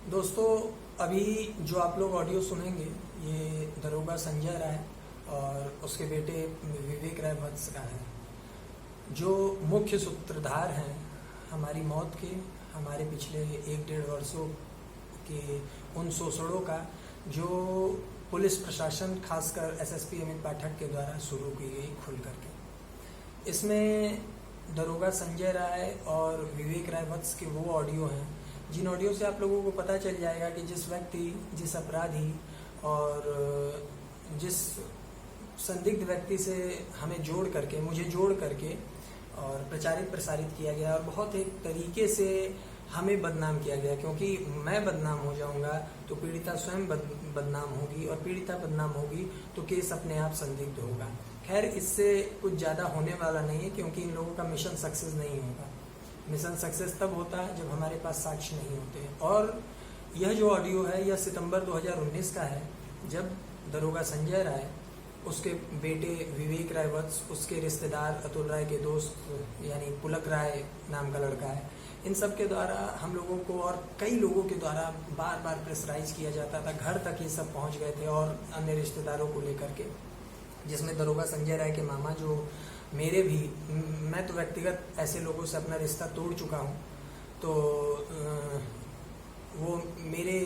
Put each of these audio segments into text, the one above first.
दोस्तों, अभी जो आप लोग ऑडियो सुनेंगे ये दरोगा संजय राय और उसके बेटे विवेक राय वत्स का है, जो मुख्य सूत्रधार हैं हमारी मौत के, हमारे पिछले 1-1.5 वर्षों के उन शोषणों का जो पुलिस प्रशासन खासकर एसएसपी अमित पाठक के द्वारा शुरू की गई खुल करके। इसमें दरोगा संजय राय और विवेक राय वत्स के वो ऑडियो हैं जिन ऑडियो से आप लोगों को पता चल जाएगा कि जिस व्यक्ति, जिस अपराधी और जिस संदिग्ध व्यक्ति से हमें जोड़ करके, मुझे जोड़ करके और प्रचारित प्रसारित किया गया और बहुत एक तरीके से हमें बदनाम किया गया, क्योंकि मैं बदनाम हो जाऊंगा तो पीड़िता स्वयं बदनाम होगी और पीड़िता बदनाम होगी तो केस अपने आप संदिग्ध होगा। खैर, इससे कुछ ज़्यादा होने वाला नहीं है क्योंकि इन लोगों का मिशन सक्सेस नहीं होगा। मिशन सक्सेस तब होता है जब हमारे पास साक्ष्य नहीं होते। और यह जो ऑडियो है यह सितंबर 2019 का है, जब दरोगा संजय राय, उसके बेटे विवेक राय वत्स, उसके रिश्तेदार अतुल राय के दोस्त यानी पुलक राय नाम का लड़का है, इन सब के द्वारा हम लोगों को और कई लोगों के द्वारा बार बार प्रेशराइज किया जाता था। घर तक ये सब पहुंच गए थे और अन्य रिश्तेदारों को लेकर के, जिसमें दरोगा संजय राय के मामा, जो मेरे भी, मैं तो व्यक्तिगत ऐसे लोगों से अपना रिश्ता तोड़ चुका हूँ, तो वो मेरे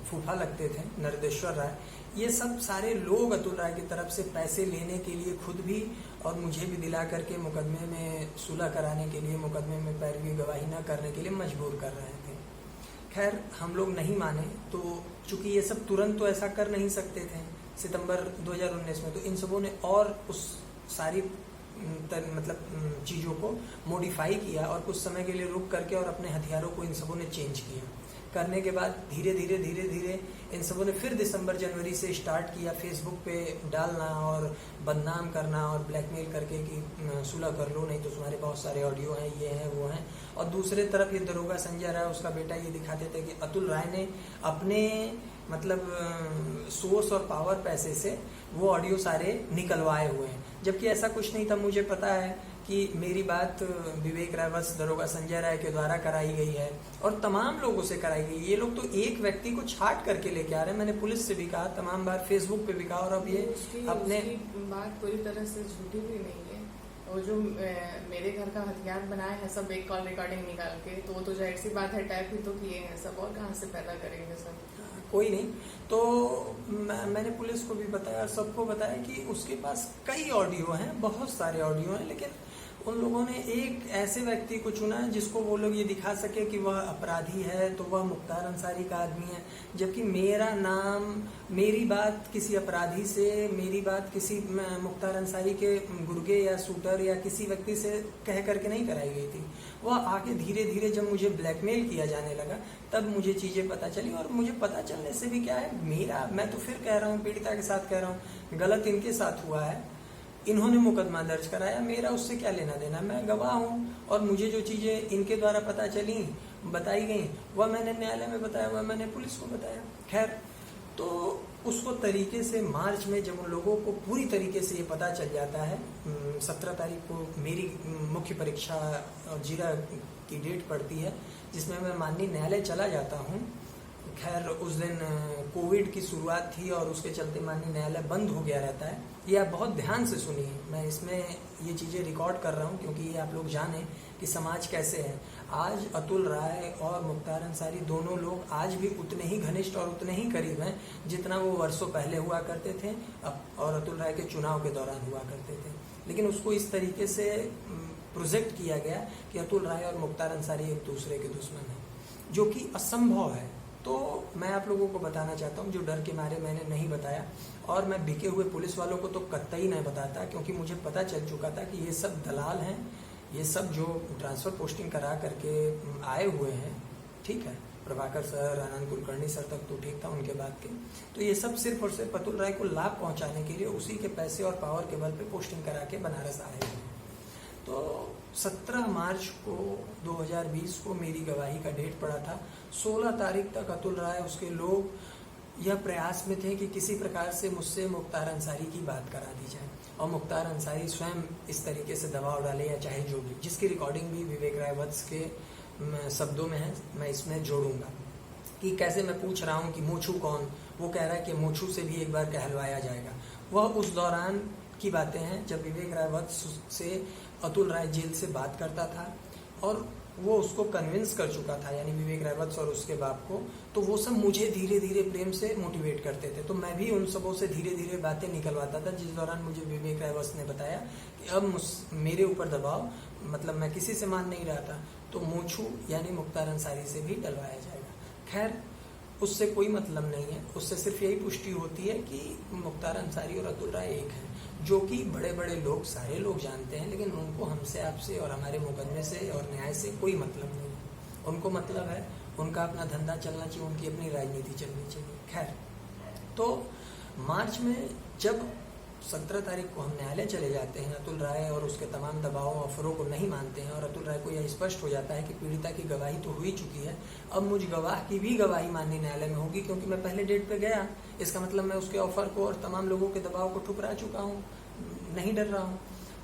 फूफा लगते थे, नरदेश्वर राय। ये सब सारे लोग अतुल राय की तरफ से पैसे लेने के लिए खुद भी और मुझे भी दिला करके मुकदमे में सुलह कराने के लिए, मुकदमे में पैरवी गवाही न करने के लिए मजबूर कर रहे थे। खैर, हम लोग नहीं माने, तो चूंकि ये सब तुरंत तो ऐसा कर नहीं सकते थे सितंबर 2019 में, तो इन सबों ने और उस सारी चीज़ों को मॉडिफाई किया और कुछ समय के लिए रुक करके और अपने हथियारों को इन सबों ने चेंज किया। करने के बाद धीरे धीरे इन सबों ने फिर दिसंबर जनवरी से स्टार्ट किया फेसबुक पे डालना और बदनाम करना और ब्लैकमेल करके कि सुलह कर लो, नहीं तो तुम्हारे बहुत सारे ऑडियो हैं, ये हैं, वो हैं। और दूसरे तरफ ये दरोगा संजय राय, उसका बेटा, ये दिखाते थे कि अतुल राय ने अपने सोर्स और पावर पैसे से वो ऑडियो सारे निकलवाए हुए हैं, जबकि ऐसा कुछ नहीं था। मुझे पता है कि मेरी बात विवेक राय वत्स, दरोगा संजय राय के द्वारा कराई गई है और तमाम लोगों से कराई गई। ये लोग तो एक व्यक्ति को छाट करके लेके आ रहे हैं। मैंने पुलिस से भी कहा, तमाम बार फेसबुक पे भी कहा, और अब ये अपने बात पूरी तरह से झूठी भी नहीं है। और जो मेरे घर का हथियार बनाए हैं सब एक कॉल रिकॉर्डिंग निकाल के, तो वो तो जाहिर सी बात है, टाइप ही तो किए हैं सब, और कहाँ से पैदा करेंगे सब। कोई नहीं, तो मैंने पुलिस को भी बताया, सबको बताया कि उसके पास कई ऑडियो हैं, बहुत सारे ऑडियो हैं, लेकिन उन लोगों ने एक ऐसे व्यक्ति को चुना है जिसको वो लोग ये दिखा सके कि वह अपराधी है, तो वह मुख्तार अंसारी का आदमी है। जबकि मेरा नाम, मेरी बात किसी अपराधी से, मेरी बात किसी मुख्तार अंसारी के गुर्गे या शूटर या किसी व्यक्ति से कह करके नहीं कराई गई थी। वह आगे धीरे धीरे जब मुझे ब्लैकमेल किया जाने लगा तब मुझे चीजें पता चली। और मुझे पता चलने से भी क्या है, मैं तो फिर कह रहा हूँ, पीड़िता के साथ कह रहा हूँ, गलत इनके साथ हुआ है, इन्होंने मुकदमा दर्ज कराया, मेरा उससे क्या लेना देना। मैं गवाह हूँ और मुझे जो चीजें इनके द्वारा पता चली, बताई गई, वह मैंने न्यायालय में बताया, वह मैंने पुलिस को बताया। खैर, तो उसको तरीके से मार्च में जब उन लोगों को पूरी तरीके से ये पता चल जाता है, 17 तारीख को मेरी मुख्य परीक्षा और जीरा की डेट पड़ती है, जिसमें मैं माननीय न्यायालय चला जाता हूँ। खैर, उस दिन कोविड की शुरुआत थी और उसके चलते माननीय न्यायालय बंद हो गया रहता है। ये आप बहुत ध्यान से सुनिए, मैं इसमें ये चीज़ें रिकॉर्ड कर रहा हूँ क्योंकि ये आप लोग जानें कि समाज कैसे है। आज अतुल राय और मुख्तार अंसारी दोनों लोग आज भी उतने ही घनिष्ठ और उतने ही करीब हैं जितना वो वर्षों पहले हुआ करते थे और अतुल राय के चुनाव के दौरान हुआ करते थे। लेकिन उसको इस तरीके से प्रोजेक्ट किया गया कि अतुल राय और मुख्तार अंसारी एक दूसरे के दुश्मन हैं, जो कि असंभव है। तो मैं आप लोगों को बताना चाहता हूँ, जो डर के मारे मैंने नहीं बताया, और मैं बिके हुए पुलिस वालों को तो कतई नहीं बताता, क्योंकि मुझे पता चल चुका था कि ये सब दलाल हैं, ये सब जो ट्रांसफर पोस्टिंग करा करके आए हुए हैं, ठीक है, प्रभाकर सर, आनंद कुलकर्णी सर तक तो ठीक था उनके बाद के, तो ये सब सिर्फ और सिर्फ अतुल राय को लाभ पहुंचाने के लिए उसी के पैसे और पावर के बल पे पोस्टिंग करा के बनारस आए हैं। तो 17 मार्च को 2020 को मेरी गवाही का डेट पड़ा था। 16 तारीख तक अतुल राय, उसके लोग यह प्रयास में थे कि किसी प्रकार से मुझसे मुख्तार अंसारी की बात करा दी जाए और मुख्तार अंसारी स्वयं इस तरीके से दबाव डाले या चाहे जो भी, जिसकी रिकॉर्डिंग भी विवेक राय वत्स के शब्दों में है, मैं इसमें जोड़ूंगा। कि कैसे मैं पूछ रहा हूँ कि मोछू कौन, वो कह रहा है कि मोछू से भी एक बार कहलवाया जाएगा। वह उस दौरान की बातें हैं जब विवेक राय वत्स से अतुल राय जेल से बात करता था और वो उसको कन्विंस कर चुका था, यानी विवेक राय वत्स और उसके बाप को। तो वो सब मुझे धीरे धीरे प्रेम से मोटिवेट करते थे, तो मैं भी उन सबों से धीरे धीरे बातें निकलवाता था, जिस दौरान मुझे विवेक राय वत्स ने बताया कि अब मेरे ऊपर दबाव, मतलब मैं किसी से मान नहीं रहा था, तो मोछू यानी मुख्तार अंसारी से भी डलवाया जाएगा। खैर, उससे कोई मतलब नहीं है, उससे सिर्फ यही पुष्टि होती है कि मुख्तार अंसारी और अतुल राय एक हैं, जो कि बड़े बड़े लोग, सारे लोग जानते हैं, लेकिन उनको हमसे, आपसे और हमारे मुकदमे से और न्याय से कोई मतलब नहीं है। उनको मतलब है उनका अपना धंधा चलना चाहिए, उनकी अपनी राजनीति चलनी चाहिए। खैर, तो मार्च में जब 17 तारीख को हम न्यायालय चले जाते हैं, अतुल राय और उसके तमाम दबाव ऑफरों को नहीं मानते हैं और अतुल राय को यह स्पष्ट हो जाता है कि पीड़िता की गवाही तो हुई चुकी है, अब मुझ गवाह की भी गवाही माननी न्यायालय में होगी, क्योंकि मैं पहले डेट पे गया, इसका मतलब मैं उसके ऑफर को और तमाम लोगों के दबाव को ठुकरा चुका हूँ, नहीं डर रहा हूँ।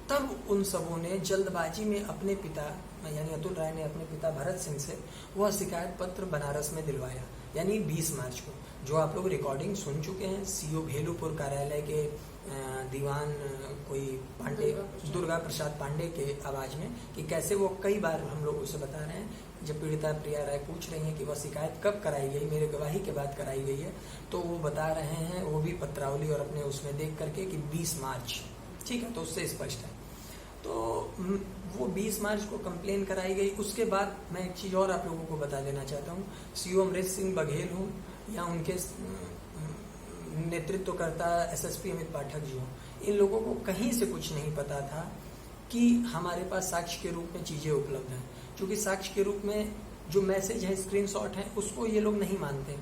तब उन सबों ने जल्दबाजी में अपने पिता, यानी अतुल राय ने अपने पिता भरत सिंह से वह शिकायत पत्र बनारस में दिलवाया, यानी 20 मार्च को, जो आप लोग रिकॉर्डिंग सुन चुके हैं सीओ भेलूपुर कार्यालय के दीवान कोई पांडे, दुर्गा प्रसाद पांडे के आवाज में, कि कैसे वो कई बार हम लोग उसे बता रहे हैं, जब पीड़िता प्रिया राय पूछ रही हैं कि वह शिकायत कब कराई गई, मेरे गवाही के बाद कराई गई है, तो वो बता रहे हैं, वो भी पत्रावली और अपने उसमें देख करके कि 20 मार्च, ठीक है, तो उससे स्पष्ट है। तो वो 20 मार्च को कंप्लेन कराई गई। उसके बाद मैं एक चीज और आप लोगों को बता देना चाहता हूँ, सीओ अमृत सिंह बघेल हूँ या उनके नेतृत्वकर्ता एसएसपी अमित पाठक जी हों, इन लोगों को कहीं से कुछ नहीं पता था कि हमारे पास साक्ष्य के रूप में चीजें उपलब्ध हैं, क्योंकि साक्ष्य के रूप में जो मैसेज है, स्क्रीनशॉट है, उसको ये लोग नहीं मानते,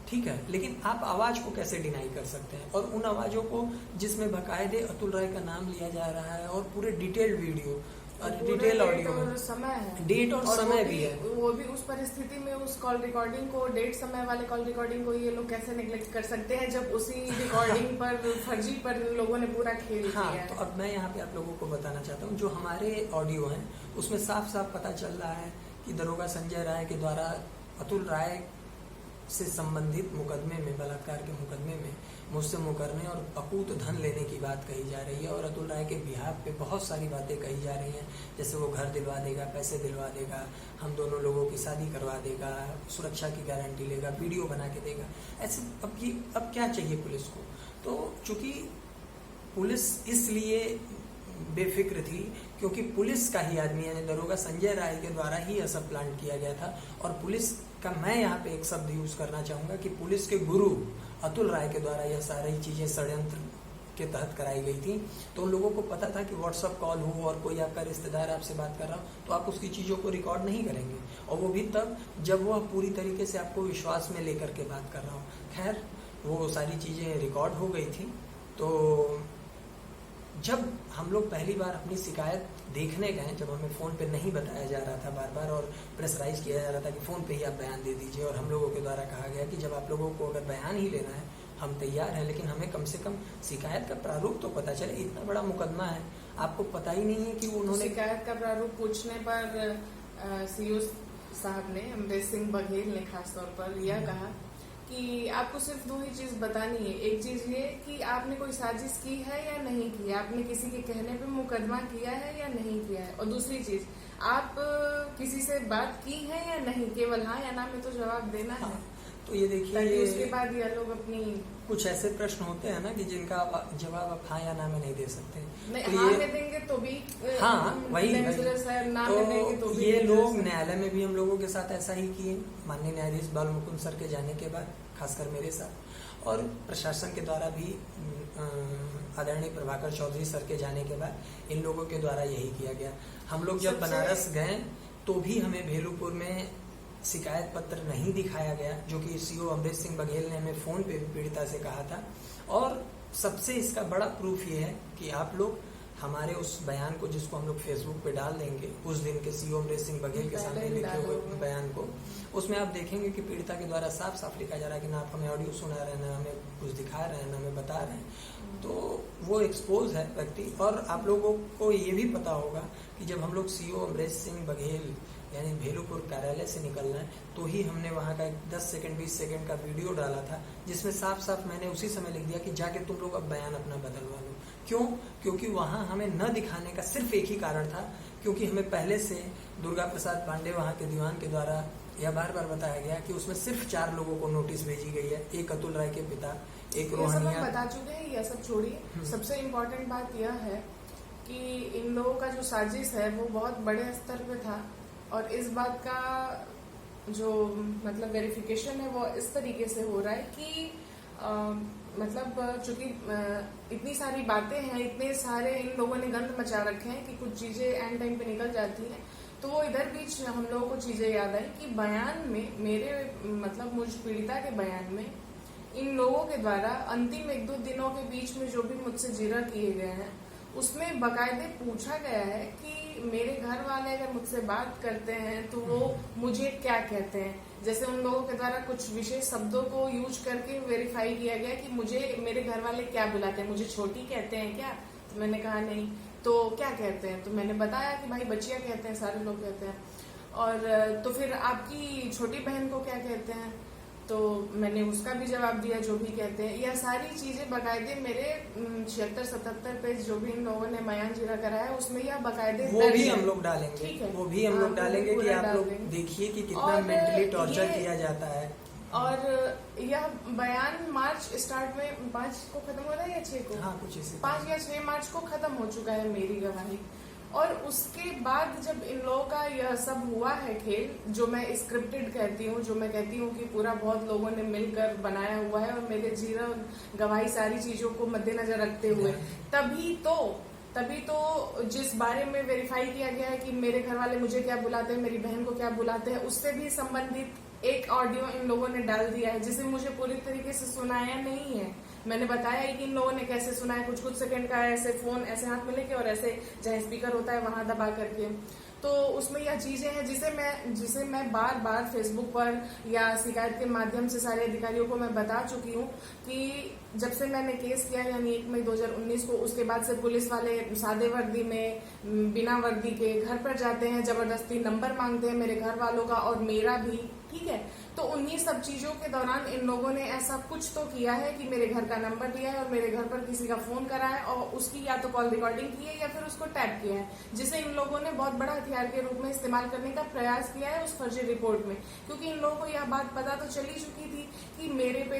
ठीक है, लेकिन आप आवाज को कैसे डिनाई कर सकते हैं, और उन आवाजों को जिसमें बकायदे अतुल राय का नाम लिया जा रहा है और पूरे डिटेल्ड वीडियो और डिटेल ऑडियो और समय है, डेट और समय भी है, वो भी उस परिस्थिति में उस कॉल रिकॉर्डिंग को, डेट समय वाले कॉल रिकॉर्डिंग को ये लोग कैसे नेग्लेक्ट कर सकते हैं, जब उसी रिकॉर्डिंग पर फर्जी पर लोगों ने पूरा खेल किया है। तो अब मैं यहाँ पे आप लोगों को बताना चाहता हूँ, जो हमारे ऑडियो हैं उसमें साफ साफ पता चल रहा है कि दरोगा संजय राय के द्वारा अतुल राय से संबंधित मुकदमे में, बलात्कार के मुकदमे में मुझसे मुकरने और अकूत धन लेने की बात कही जा रही है, और अतुल राय के बिहाफ पे बहुत सारी बातें कही जा रही हैं, जैसे वो घर दिलवा देगा, पैसे दिलवा देगा, हम दोनों लोगों की शादी करवा देगा, सुरक्षा की गारंटी लेगा, वीडियो बना के देगा। ऐसे अब क्या चाहिए पुलिस को? तो चूंकि पुलिस इसलिए बेफिक्र थी क्योंकि पुलिस का ही आदमी, यानी दरोगा संजय राय के द्वारा ही यह सब प्लान किया गया था, और पुलिस का मैं यहाँ पे एक शब्द यूज करना चाहूंगा कि पुलिस के गुरु अतुल राय के द्वारा यह सारी चीजें षड्यंत्र के तहत कराई गई थी। तो उन लोगों को पता था कि व्हाट्सएप कॉल हो और कोई आपका रिश्तेदार आपसे बात कर रहा हो तो आप उसकी चीजों को रिकॉर्ड नहीं करेंगे, और वो भी तब जब वह पूरी तरीके से आपको विश्वास में लेकर के बात कर रहा हो। खैर, वो सारी चीजें रिकॉर्ड हो गई थी। तो जब हम लोग पहली बार अपनी शिकायत देखने गए, जब हमें फोन पे नहीं बताया जा रहा था बार बार और प्रेशराइज किया जा रहा था कि फोन पे ही आप बयान दे दीजिए, और हम लोगों के द्वारा कहा गया कि जब आप लोगों को अगर बयान ही लेना है हम तैयार हैं, लेकिन हमें कम से कम शिकायत का प्रारूप तो पता चले, इतना बड़ा मुकदमा है, आपको पता ही नहीं है कि उन्होंने शिकायत का प्रारूप पूछने पर सीओ साहब ने, अमृत सिंह बघेल ने खास तौर पर यह कहा कि आपको सिर्फ 2 ही चीज बतानी है। एक चीज ये कि आपने कोई साजिश की है या नहीं की है, आपने किसी के कहने पे मुकदमा किया है या नहीं किया है, और दूसरी चीज आप किसी से बात की है या नहीं, केवल हाँ या ना में तो जवाब देना है। तो ये देखिए, उसके बाद ये लोग अपनी कुछ ऐसे प्रश्न होते हैं ना कि जिनका जवाब आप हाँ या ना में नहीं दे सकते, नहीं, तो हाँ में देंगे तो भी वही ना में देंगे तो भी ये लोग न्यायालय में भी हम लोगों के साथ ऐसा ही किए, माननीय न्यायाधीश बाल मुकुंद सर के जाने के बाद, खासकर मेरे साथ, और प्रशासन के द्वारा भी आदरणीय प्रभाकर चौधरी सर के जाने के बाद इन लोगों के द्वारा यही किया गया। हम लोग जब बनारस गए तो भी हमें भेलूपुर में शिकायत पत्र नहीं दिखाया गया, जो कि सीओ अमृत सिंह बघेल ने हमें फोन पे भी पीड़िता से कहा था। और सबसे इसका बड़ा प्रूफ ये है कि आप लोग हमारे उस बयान को, जिसको हम लोग फेसबुक पे डाल देंगे, उस दिन के सीओ अमृत सिंह बघेल के सामने लिखे हुए बयान को, उसमें आप देखेंगे कि पीड़िता के द्वारा साफ साफ लिखा जा रहा है कि ना आप हमें ऑडियो सुना रहे हैं, ना हमें कुछ दिखा रहे हैं, ना हमें बता रहे हैं। तो वो एक्सपोज है व्यक्ति। और आप लोगों को ये भी पता होगा कि जब हम लोग सीओ अमृत सिंह बघेल यानी भेलूपुर कार्यालय से निकलना है, तो ही हमने वहां का 10 सेकंड 20 सेकंड का वीडियो डाला था, जिसमें साफ साफ मैंने उसी समय लिख दिया कि जाके तुम लोग अब बयान अपना बदलवा लो। क्यों? क्योंकि वहां हमें न दिखाने का सिर्फ एक ही कारण था, क्योंकि हमें पहले से दुर्गा प्रसाद पांडे वहां के दीवान के द्वारा यह बार बार बताया गया कि उसमें सिर्फ 4 लोगों को नोटिस भेजी गई है, एक अतुल राय के पिता, एक रोहनिया। बता चुके हैं, यह सब छोड़िए। सबसे इम्पोर्टेंट बात यह है कि इन लोगों का जो साजिश है वो बहुत बड़े स्तर पे था, और इस बात का जो मतलब वेरिफिकेशन है वो इस तरीके से हो रहा है कि मतलब चूंकि इतनी सारी बातें हैं, इतने सारे इन लोगों ने गंद मचा रखे हैं कि कुछ चीजें एंड टाइम पे निकल जाती हैं, तो वो इधर बीच हम लोगों को चीजें याद आई कि बयान में मेरे मतलब मुझ पीड़िता के बयान में इन लोगों के द्वारा अंतिम 1-2 दिनों के बीच में जो भी मुझसे जिरा किए गए हैं उसमें बकायदे पूछा गया है कि मेरे घर वाले अगर मुझसे बात करते हैं तो वो मुझे क्या कहते हैं। जैसे उन लोगों के द्वारा कुछ विशेष शब्दों को यूज करके वेरीफाई किया गया कि मुझे मेरे घर वाले क्या बुलाते हैं, मुझे छोटी कहते हैं क्या? तो मैंने कहा नहीं। तो क्या कहते हैं? तो मैंने बताया कि भाई बच्चियां कहते हैं, सारे लोग कहते हैं। और तो फिर आपकी छोटी बहन को क्या कहते हैं? तो मैंने उसका भी जवाब दिया जो भी कहते हैं। यह सारी चीजें बकायदे मेरे 76-77 पेज जो भी इन लोगों ने बयान जिरा कराया है उसमें यह बकायदे वो भी हम लोग डालेंगे, ठीक है, वो भी हम लोग डालेंगे कि आप लोग देखिए कि कितना मेंटली टॉर्चर किया जाता है। और यह बयान मार्च स्टार्ट में 5 को खत्म हो रहा है या 6 को? हाँ, कुछ इसी 5 या 6 मार्च को खत्म हो चुका है मेरी गवाही। और उसके बाद जब इन लोगों का यह सब हुआ है खेल, जो मैं स्क्रिप्टेड कहती हूँ, जो मैं कहती हूँ कि पूरा बहुत लोगों ने मिलकर बनाया हुआ है और मेरे जीरा गवाही सारी चीजों को मद्देनजर रखते हुए, तभी तो जिस बारे में वेरीफाई किया गया है कि मेरे घर वाले मुझे क्या बुलाते हैं, मेरी बहन को क्या बुलाते हैं, उससे भी संबंधित एक ऑडियो इन लोगों ने डाल दिया है जिसे मुझे पूरी तरीके से सुनाया नहीं है। मैंने बताया ही कि इन लोगों ने कैसे सुनाया, कुछ सेकंड का ऐसे फोन ऐसे हाथ में लेके और ऐसे जहाँ स्पीकर होता है वहां दबा करके। तो उसमें यह चीजें हैं जिसे मैं बार बार फेसबुक पर या शिकायत के माध्यम से सारे अधिकारियों को मैं बता चुकी हूँ कि जब से मैंने केस किया यानी 1 मई 2019 को, उसके बाद से पुलिस वाले सादे वर्दी में बिना वर्दी के घर पर जाते हैं, जबरदस्ती नंबर मांगते हैं मेरे घर वालों का और मेरा भी, ठीक है। तो उन्हीं सब चीजों के दौरान इन लोगों ने ऐसा कुछ तो किया है कि मेरे घर का नंबर दिया है और मेरे घर पर किसी का फोन करा है और उसकी या तो कॉल रिकॉर्डिंग की है या फिर उसको टैप किया है, जिसे इन लोगों ने बहुत बड़ा हथियार के रूप में इस्तेमाल करने का प्रयास किया है उस फर्जी रिपोर्ट में। क्योंकि इन लोगों को यह बात पता तो चली चुकी थी कि मेरे पे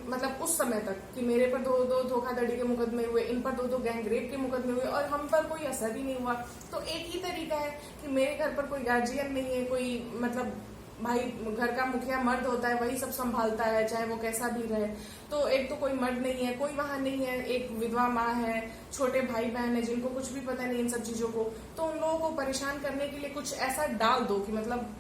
मतलब उस समय तक कि मेरे पर 2 धोखाधड़ी के मुकदमे हुए, इन पर 2 गैंग रेप के मुकदमे हुए और हम पर कोई असर ही नहीं हुआ। तो एक ही तरीका है कि मेरे घर पर कोई गार्जियन नहीं है, कोई मतलब भाई घर का मुखिया मर्द होता है, वही सब संभालता है चाहे वो कैसा भी रहे। तो एक तो कोई मर्द नहीं है, कोई वहां नहीं है, एक विधवा माँ है, छोटे भाई बहन है जिनको कुछ भी पता नहीं इन सब चीजों को। तो उन लोगों को परेशान करने के लिए कुछ ऐसा डाल दो कि मतलब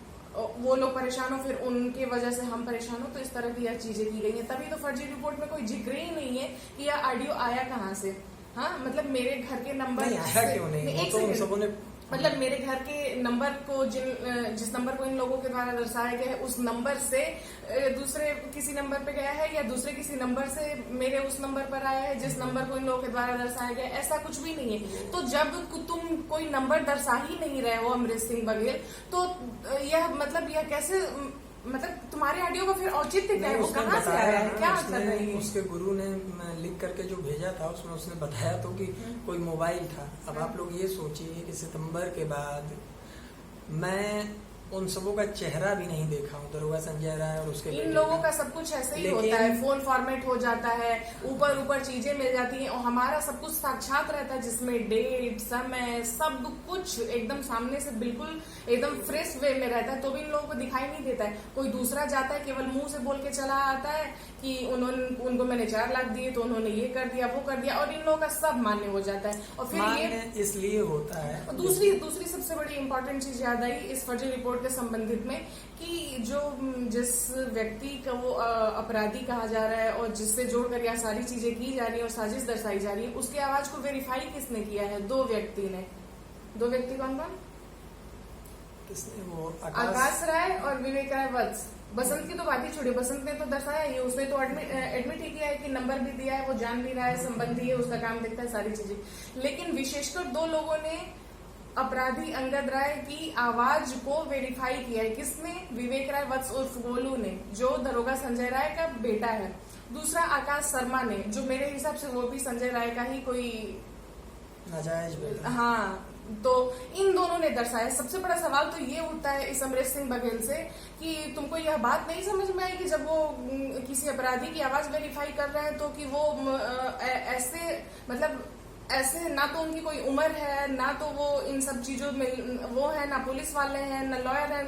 वो लोग परेशान हो, फिर उनके वजह से हम परेशान हो। तो इस तरह की यह चीजें की गई हैं। तभी तो फर्जी रिपोर्ट में कोई जिक्र ही नहीं है कि यह ऑडियो आया कहाँ से। हाँ, मतलब मेरे घर के नंबर आया क्यों नहीं, एक तो उन सबों ने मतलब मेरे घर के नंबर को जिस नंबर को इन लोगों के द्वारा दर्शाया गया है उस नंबर से दूसरे किसी नंबर पे गया है या दूसरे किसी नंबर से मेरे उस नंबर पर आया है जिस नंबर को इन लोगों के द्वारा दर्शाया गया है, ऐसा कुछ भी नहीं है। तो जब तुम कोई नंबर दर्शा ही नहीं रहे हो अमरीश सिंह बघेल, तो यह मतलब यह कैसे मतलब तुम्हारे ऑडियो का फिर औचित्य क्या है, वो कहाँ से आया है, क्या मतलब है? उसके गुरु ने लिख करके जो भेजा था उसमें उसने बताया तो कि कोई मोबाइल था। अब आप लोग ये सोचिए कि सितंबर के बाद मैं उन सबों का चेहरा भी नहीं देखा हूँ, दरोगा संजय राय और उसके इन लोगों का सब कुछ ऐसे ही होता है, फोन फॉर्मेट हो जाता है, ऊपर चीजें मिल जाती हैं और हमारा सब कुछ साक्षात रहता है जिसमें डेट समय सब कुछ एकदम सामने से बिल्कुल एकदम फ्रेश वे में रहता है। तो भी इन लोगों को दिखाई नहीं देता है। कोई दूसरा जाता है केवल मुंह से बोल के चला आता है कि उनको मैंने 4 लाख दिए तो उन्होंने ये कर दिया वो कर दिया और इन लोगों का सब मान्य हो जाता है। और फिर ये इसलिए होता है। दूसरी सबसे बड़ी इंपॉर्टेंट चीज याद आई इस फर्जी रिपोर्ट के संबंधित में कि जिस व्यक्ति का वो अपराधी कहा जा रहा है और जिससे जोड़कर यह सारी चीजें की जा रही है और साजिश दर्शाई जा रही है, उसकी आवाज को वेरीफाई किसने किया है? 2 व्यक्ति ने। 2 व्यक्ति कौन कौन? किसने? वो आकाश राय और विवेक राय वत्स। बसंत की तो बात ही छोड़ी, बसंत ने तो दर्शाया ही, उसने तो एडमिट ही किया है कि नंबर भी दिया है, वो जान भी रहा है, संबंधी है, उसका काम देखता है, सारी चीजें। लेकिन विशेषकर 2 लोगों ने अपराधी अंगद राय की आवाज को वेरीफाई किया है किसने? विवेक राय वत्स उर्फ गोलू ने, जो दरोगा संजय राय का बेटा है। दूसरा आकाश शर्मा ने, जो मेरे हिसाब से वो भी संजय राय का ही कोई नाजायज बेटा। हाँ, तो इन दोनों ने दर्शाया। सबसे बड़ा सवाल तो ये उठता है इस अमरेश सिंह बघेल से कि तुमको यह बात नहीं समझ में आई कि जब वो किसी अपराधी की आवाज वेरीफाई कर रहे हैं तो कि वो ऐसे मतलब ऐसे ना तो उनकी कोई उम्र है, ना तो वो इन सब चीजों में वो है, ना पुलिस वाले हैं, ना लॉयर है,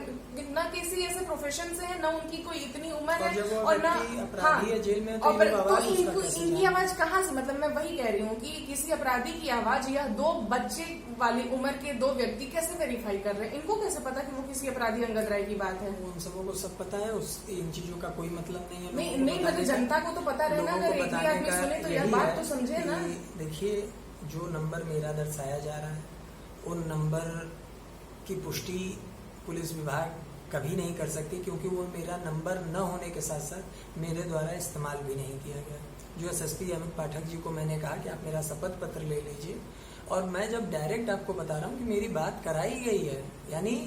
ना किसी ऐसे प्रोफेशन से है, ना उनकी कोई इतनी उम्र है और ना अपराधी है जेल में, तो इनकी आवाज कहाँ से? मतलब मैं वही कह रही हूँ कि किसी अपराधी की आवाज या दो बच्चे वाली उम्र के दो व्यक्ति कैसे वेरीफाई कर रहे हैं? इनको कैसे पता कि वो किसी अपराधी अंगद राय की बात है? उन सबों को सब पता है, इन चीजों का कोई मतलब नहीं है। नहीं मतलब जनता को तो पता रहे ना, अगर एक ही आदमी सुने तो यह बात तो समझे ना। देखिए, जो नंबर मेरा दर्शाया जा रहा है उन नंबर की पुष्टि पुलिस विभाग कभी नहीं कर सकती, क्योंकि वो मेरा नंबर न होने के साथ साथ मेरे द्वारा इस्तेमाल भी नहीं किया गया। जो एसएसपी अमित पाठक जी को मैंने कहा कि आप मेरा शपथ पत्र ले लीजिए, और मैं जब डायरेक्ट आपको बता रहा हूँ कि मेरी बात कराई गई है, यानी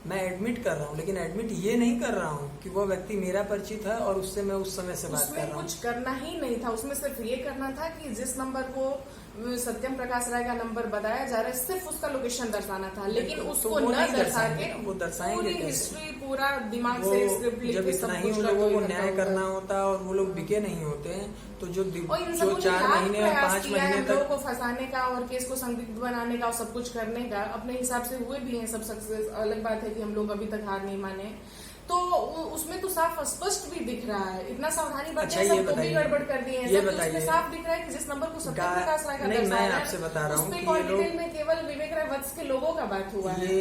मैं एडमिट कर रहा हूँ, लेकिन एडमिट ये नहीं कर रहा हूँ कि वो व्यक्ति मेरा परिचित है और उससे मैं उस समय से बात कर रहा हूँ। कुछ करना ही नहीं था, उसमें सिर्फ ये करना था कि जिस नंबर को सत्यम प्रकाश राय का नंबर बताया जा रहा है सिर्फ उसका लोकेशन दर्शाना था, लेकिन उसको न दर्शा के वो दर्शाएंगे पूरी हिस्ट्री पूरा दिमाग से स्क्रिप्ट लिख जब के इतना ही उन लोगों को न्याय करना होता है और वो लोग बिके नहीं होते हैं, तो जो 4 महीने और 5 महीने तक लोगों को फंसाने का और केस को संदिग्ध बनाने का और सब कुछ करने का अपने हिसाब से हुए भी हैं सब सक्सेस। अलग बात है कि हम लोग अभी तक हार नहीं माने, तो उसमें तो साफ स्पष्ट भी दिख रहा है। इतना सावधानी बरतें, सब तो भी गड़बड़ कर दिए हैं। सब उसमें साफ दिख रहा है कि जिस नंबर को सत्यम प्रकाश राय का मैं आपसे बता रहा हूँ कि में केवल विवेक राय वत्स के लोगों का बात हुआ है।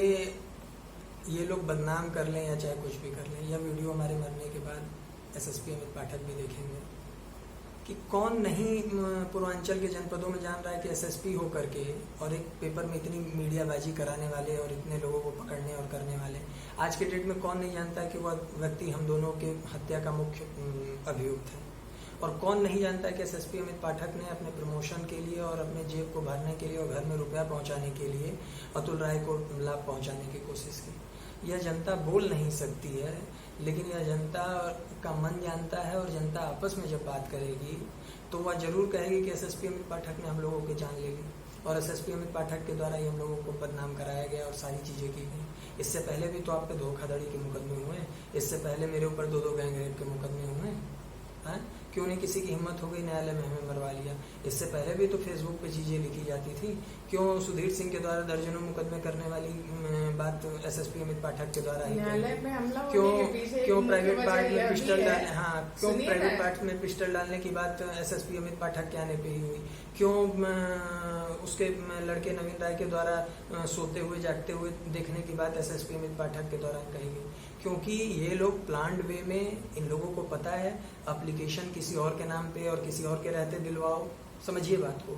ये लोग बदनाम कर लें या चाहे कुछ भी कर लें, यह वीडियो हमारे मरने के बाद एसएसपी अमित पाठक भी देखेंगे कि कौन नहीं पूर्वांचल के जनपदों में जान रहा है कि एसएसपी होकर के और एक पेपर में इतनी मीडियाबाजी कराने वाले और इतने लोगों को पकड़ने और करने वाले, आज के डेट में कौन नहीं जानता है कि वह व्यक्ति हम दोनों के हत्या का मुख्य अभियुक्त है, और कौन नहीं जानता है कि एसएसपी अमित पाठक ने अपने प्रमोशन के लिए और अपने जेब को भरने के लिए और घर में रुपया पहुंचाने के लिए अतुल राय को लाभ पहुंचाने की कोशिश की। यह जनता बोल नहीं सकती है, लेकिन यह जनता का मन जानता है, और जनता आपस में जब बात करेगी तो वह जरूर कहेगी कि एसएसपी अमित पाठक ने हम लोगों की जान ले ली और एसएसपी अमित पाठक के द्वारा ही हम लोगों को बदनाम कराया गया और सारी चीजें की गई। इससे पहले भी तो आप पे धोखाधड़ी के मुकदमे हुए, इससे पहले मेरे ऊपर 2 गैंग रेप के मुकदमे हुए हैं। क्यों नहीं किसी की हिम्मत हो गई न्यायालय में हमें मरवा लिया? इससे पहले भी तो फेसबुक पे चीजें लिखी जाती थी। क्यों सुधीर सिंह के द्वारा दर्जनों मुकदमे करने वाली बात एसएसपी अमित पाठक के द्वारा ही क्यों प्राइवेट पार्ट में पिस्टल डालने, क्यों प्राइवेट पार्ट में पिस्टल डालने की बात एसएसपी अमित पाठक के आने पे ही हुई? क्यों उसके लड़के नवीन राय के द्वारा सोते हुए जागते हुए देखने की बात एसएसपी अमित पाठक के द्वारा कही गई? क्योंकि ये लोग प्लान्ड वे में, इन लोगों को पता है एप्लीकेशन किसी और के नाम पे और किसी और के रहते दिलवाओ। समझिए बात को,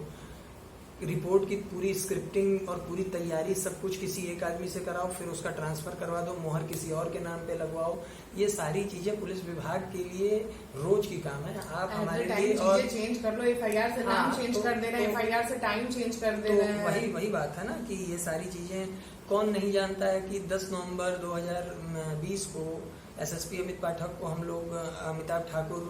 रिपोर्ट की पूरी स्क्रिप्टिंग और पूरी तैयारी सब कुछ किसी एक आदमी से कराओ, फिर उसका ट्रांसफर करवा दो, मोहर किसी और के नाम पे लगवाओ। ये सारी चीजें पुलिस विभाग के लिए रोज की काम है। आप हमारे लिए और चेंज कर लो, एफआईआर से नाम चेंज कर दे रहे हैं, एफआईआर से टाइम चेंज कर दे रहे हैं। वही बात है ना कि ये सारी चीजें कौन नहीं जानता है कि 10 नवंबर 2020 को एसएसपी अमित पाठक को हम लोग अमिताभ ठाकुर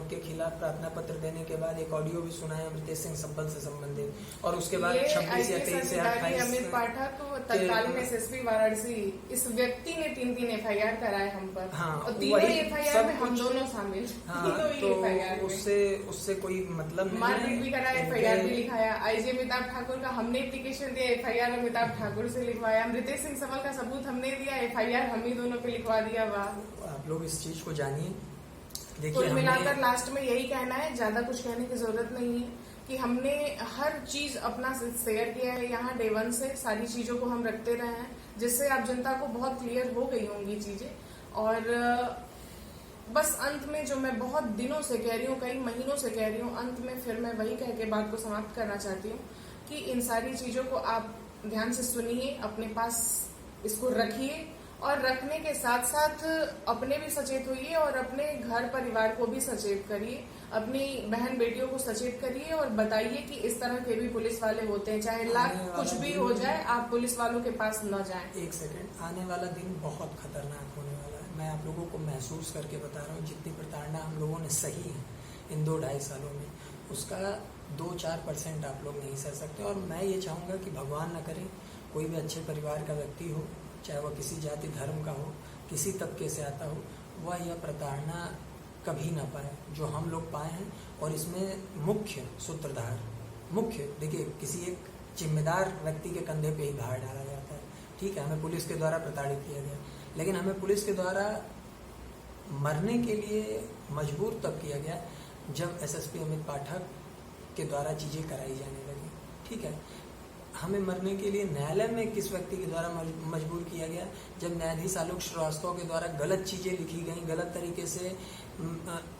के खिलाफ प्रार्थना पत्र देने के बाद एक ऑडियो भी सुना है अमृतेश सिंह सब्बल से संबंधित, और उसके बाद 26 या 23 या 28 अमित पाठक तत्कालीन एसएसपी वाराणसी, इस व्यक्ति ने 3 एफआईआर कराए हम पर। और तीनों एफआईआर में हम दोनों शामिल। तो उससे कोई मतलब नहीं, मारपीट भी कराया, एफआईआर भी लिखाया। आईजी अमिताभ ठाकुर का हमने एप्लीकेशन दिया, एफआईआर अमिताभ ठाकुर से लिखवाया। अमृतेश सिंह सब्बल का सबूत हमने दिया, एफआईआर हम ही दोनों पे लिखवा दिया। वाह, आप लोग इस चीज को जानिए। देखिए, कुल मिलाकर लास्ट में यही कहना है, ज्यादा कुछ कहने की जरूरत नहीं है कि हमने हर चीज अपना शेयर किया है। यहाँ डे 1 से सारी चीजों को हम रखते रहे हैं, जिससे आप जनता को बहुत क्लियर हो गई होंगी चीजें। और बस अंत में जो मैं बहुत दिनों से कह रही हूँ, कई महीनों से कह रही हूँ, अंत में फिर मैं वही कह के बात को समाप्त करना चाहती हूँ कि इन सारी चीजों को आप ध्यान से सुनिए, अपने पास इसको रखिए और रखने के साथ साथ अपने भी सचेत होइए और अपने घर परिवार को भी सचेत करिए, अपनी बहन बेटियों को सचेत करिए और बताइए कि इस तरह के भी पुलिस वाले होते हैं, चाहे लाख कुछ भी हो जाए, आप पुलिस वालों के पास न जाएं। एक सेकंड, आने वाला दिन बहुत खतरनाक होने वाला है। मैं आप लोगों को महसूस करके बता रहा हूँ, जितनी प्रताड़ना हम लोगों ने सही है इन 2-2.5 सालों में, उसका 2-4% आप लोग नहीं सह सकते। और मैं ये चाहूँगा कि भगवान न करे कोई भी अच्छे परिवार का व्यक्ति हो, चाहे वह किसी जाति धर्म का हो, किसी तबके से आता हो, वह यह प्रताड़ना कभी ना पाए जो हम लोग पाए हैं। और इसमें मुख्य सूत्रधार, देखिए, किसी एक जिम्मेदार व्यक्ति के कंधे पे ही भार डाला जाता है। ठीक है, हमें पुलिस के द्वारा प्रताड़ित किया गया, लेकिन हमें पुलिस के द्वारा मरने के लिए मजबूर तब किया गया जब एसएसपी अमित पाठक के द्वारा चीज़ें कराई जाने लगी। ठीक है, हमें मरने के लिए न्यायालय में किस व्यक्ति के द्वारा मजबूर किया गया, जब न्यायाधीश आलोक श्रीवास्तव के द्वारा गलत चीज़ें लिखी गई, गलत तरीके से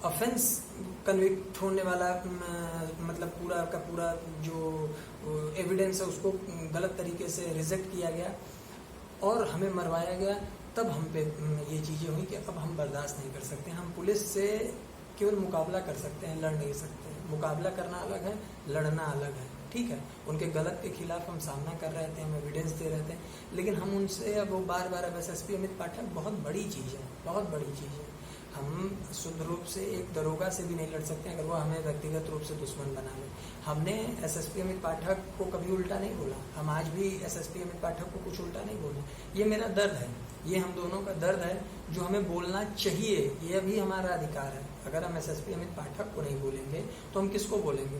ऑफेंस कन्विक्ट होने वाला, मतलब पूरा का पूरा जो एविडेंस है उसको गलत तरीके से रिजेक्ट किया गया और हमें मरवाया गया। तब हम पे ये चीज़ें हुई कि अब हम बर्दाश्त नहीं कर सकते। हम पुलिस से केवल मुकाबला कर सकते हैं, लड़ नहीं सकते। मुकाबला करना अलग है, लड़ना अलग है। ठीक है, उनके गलत के खिलाफ हम सामना कर रहे थे, हम एविडेंस दे रहे थे, लेकिन हम उनसे अब वो बार अब एसएसपी अमित पाठक बहुत बड़ी चीज़ है, बहुत बड़ी चीज़ है। हम शुद्ध रूप से एक दरोगा से भी नहीं लड़ सकते अगर वो हमें व्यक्तिगत रूप से दुश्मन बना ले। हमने एसएसपी अमित पाठक को कभी उल्टा नहीं बोला, हम आज भी एसएसपी अमित पाठक को कुछ उल्टा नहीं बोले। ये मेरा दर्द है, ये हम दोनों का दर्द है जो हमें बोलना चाहिए, ये भी हमारा अधिकार है। अगर हम एसएसपी अमित पाठक को नहीं बोलेंगे तो हम किसको बोलेंगे,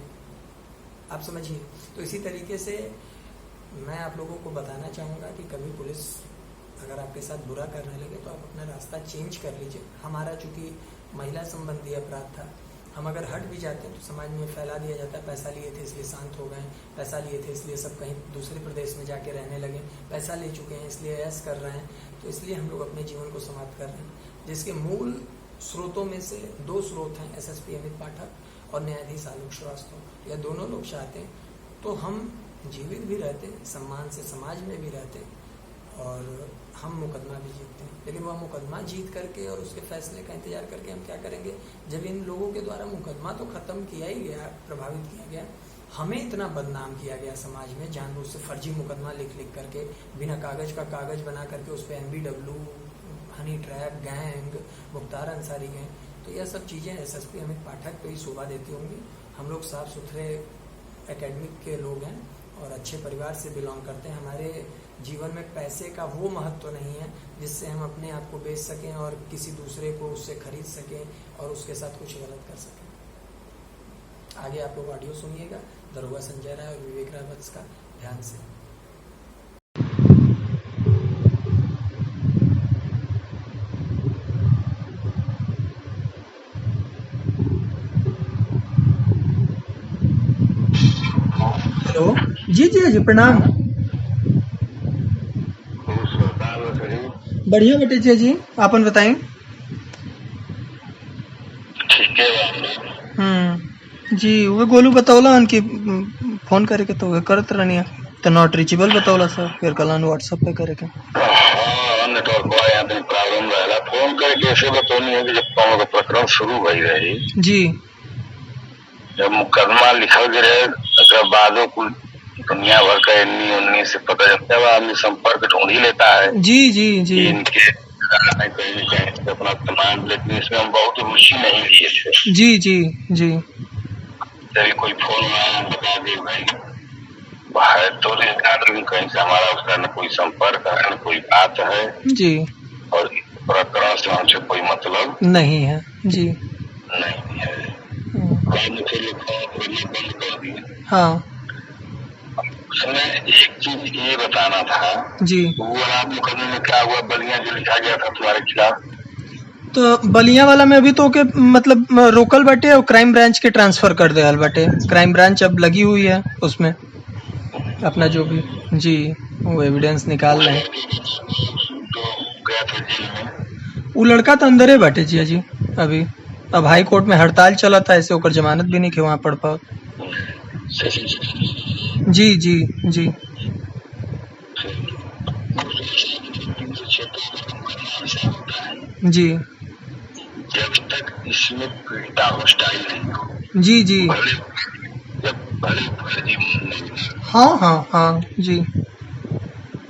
आप समझिए। तो इसी तरीके से मैं आप लोगों को बताना चाहूँगा कि कभी पुलिस अगर आपके साथ बुरा करने लगे तो आप अपना रास्ता चेंज कर लीजिए। हमारा चूंकि महिला संबंधी अपराध था, हम अगर हट भी जाते हैं तो समाज में फैला दिया जाता है, पैसा लिए थे इसलिए शांत हो गए, पैसा लिए थे इसलिए सब कहीं दूसरे प्रदेश में जाके रहने लगे, पैसा ले चुके हैं इसलिए ऐश कर रहे हैं। तो इसलिए हम लोग अपने जीवन को समाप्त कर रहे हैं, जिसके मूल स्रोतों में से 2 स्रोत हैं, एसएसपी अमित पाठक और न्यायाधीश आलोक श्रीवास्तव। यह दोनों लोग चाहते हैं तो हम जीवित भी रहते, सम्मान से समाज में भी रहते और हम मुकदमा भी जीतते हैं। लेकिन वह मुकदमा जीत करके और उसके फैसले का इंतजार करके हम क्या करेंगे, जब इन लोगों के द्वारा मुकदमा तो खत्म किया ही गया, प्रभावित किया गया, हमें इतना बदनाम किया गया समाज में, जानबूझ से फर्जी मुकदमा लिख करके, बिना कागज का कागज बना करके उस पर MBW, honey trap gang, Mukhtar Ansari gang, तो यह सब चीज़ें एसएसपी अमित पाठक को ही शोभा देती होंगी। हम लोग साफ सुथरे एकेडमिक के लोग हैं और अच्छे परिवार से बिलोंग करते हैं। हमारे जीवन में पैसे का वो महत्व नहीं है जिससे हम अपने आप को बेच सकें और किसी दूसरे को उससे खरीद सकें और उसके साथ कुछ गलत कर सकें। आगे आप लोग ऑडियो सुनिएगा दरोगा संजय राय और विवेक राय वत्स का, ध्यान से। हेलो, जी जी जी, प्रणाम। बढ़िया बेटे जी, आपन बताएं। ठीक है जी, वो गोलू बतौला कि फोन करे के तो वे करत रहनी तो नॉट रीचेबल बतौला सर, फिर कल व्हाट्सएप पे करे के। हाँ, नेटवर्क वाला यहाँ पे प्रॉब्लम रहेला। फोन करके ऐसे बतौनी है कि जब कौन का प्रकरण शुरू भई रही जी, जब मुकदमा लिखल गए रहे, अगर बादो कुल दुनिया भर का इन्नी से पता चलता है, आदमी संपर्क ढूंढ ही लेता है। जी जी जी, इनके अपना तमाम, लेकिन इसमें हम बहुत रुचि नहीं लिए थे। जी जी जी, जब कोई फोन आया बता दे भाई तो कहीं से हमारा उसका न कोई संपर्क है न कोई बात है जी, और प्रकरण से हमसे कोई मतलब नहीं है जी, नहीं है। मुझे लिखा बंद कर दिया। हाँ, उसमें एक चीज ये बताना था जी, वो आप मुकदमे में क्या हुआ, बलिया जो लिखा गया था तुम्हारे खिलाफ, तो बलिया वाला में अभी तो के मतलब रोकल बाटे और क्राइम ब्रांच के ट्रांसफर कर दे बाटे। क्राइम ब्रांच अब लगी हुई है उसमें अपना जो भी, जी, वो एविडेंस निकाल रहे हैं। तो गया था जेल में, वो लड़का तो अंदर है बाटे जी अभी। अब हाई कोर्ट में हड़ताल चला था, ऐसे होकर जमानत भी नहीं के वहाँ पड़ पाओ। जी जी जी, जी जब तक इसमें पीड़िता हॉस्टाइल नहीं हो, जी जी भले फर्जी नहीं, हाँ हाँ हाँ जी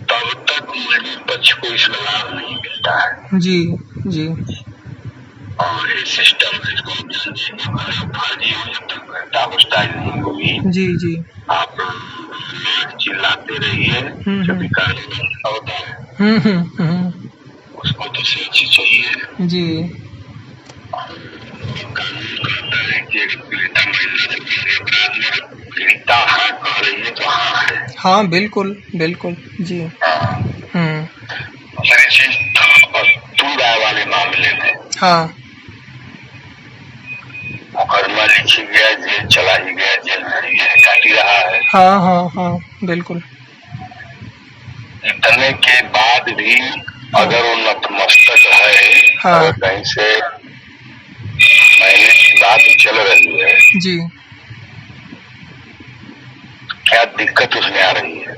तब तक मुस्लिम पक्ष को इसमें लाभ नहीं मिलता है। जी जी और ये सिस्टम इसको ध्यान देंगे, भले फर्जी हो, जब तक पीड़िता हॉस्टाइल नहीं होगी, जी जी आप चिल्लाते रहिए, जब कानून होता है उसको तो सच्ची चाहिए। जी कानून कहता है कि एक पीड़िता महिला से किसी अपराध में पीड़िता हाँ कह रही है तो हाँ है। हाँ बिल्कुल बिल्कुल जी दूसरी चीज तू राय वाले मामले में हाँ मुकदमा लिखी गया, जेल चला ही गया, जेल में काट ही रहा है। हाँ हाँ हाँ बिल्कुल। इतने के बाद भी अगर वो नतमस्तक है, हाँ। अगर कहीं से महीने की बात चल रही है जी क्या दिक्कत उसमें आ रही है?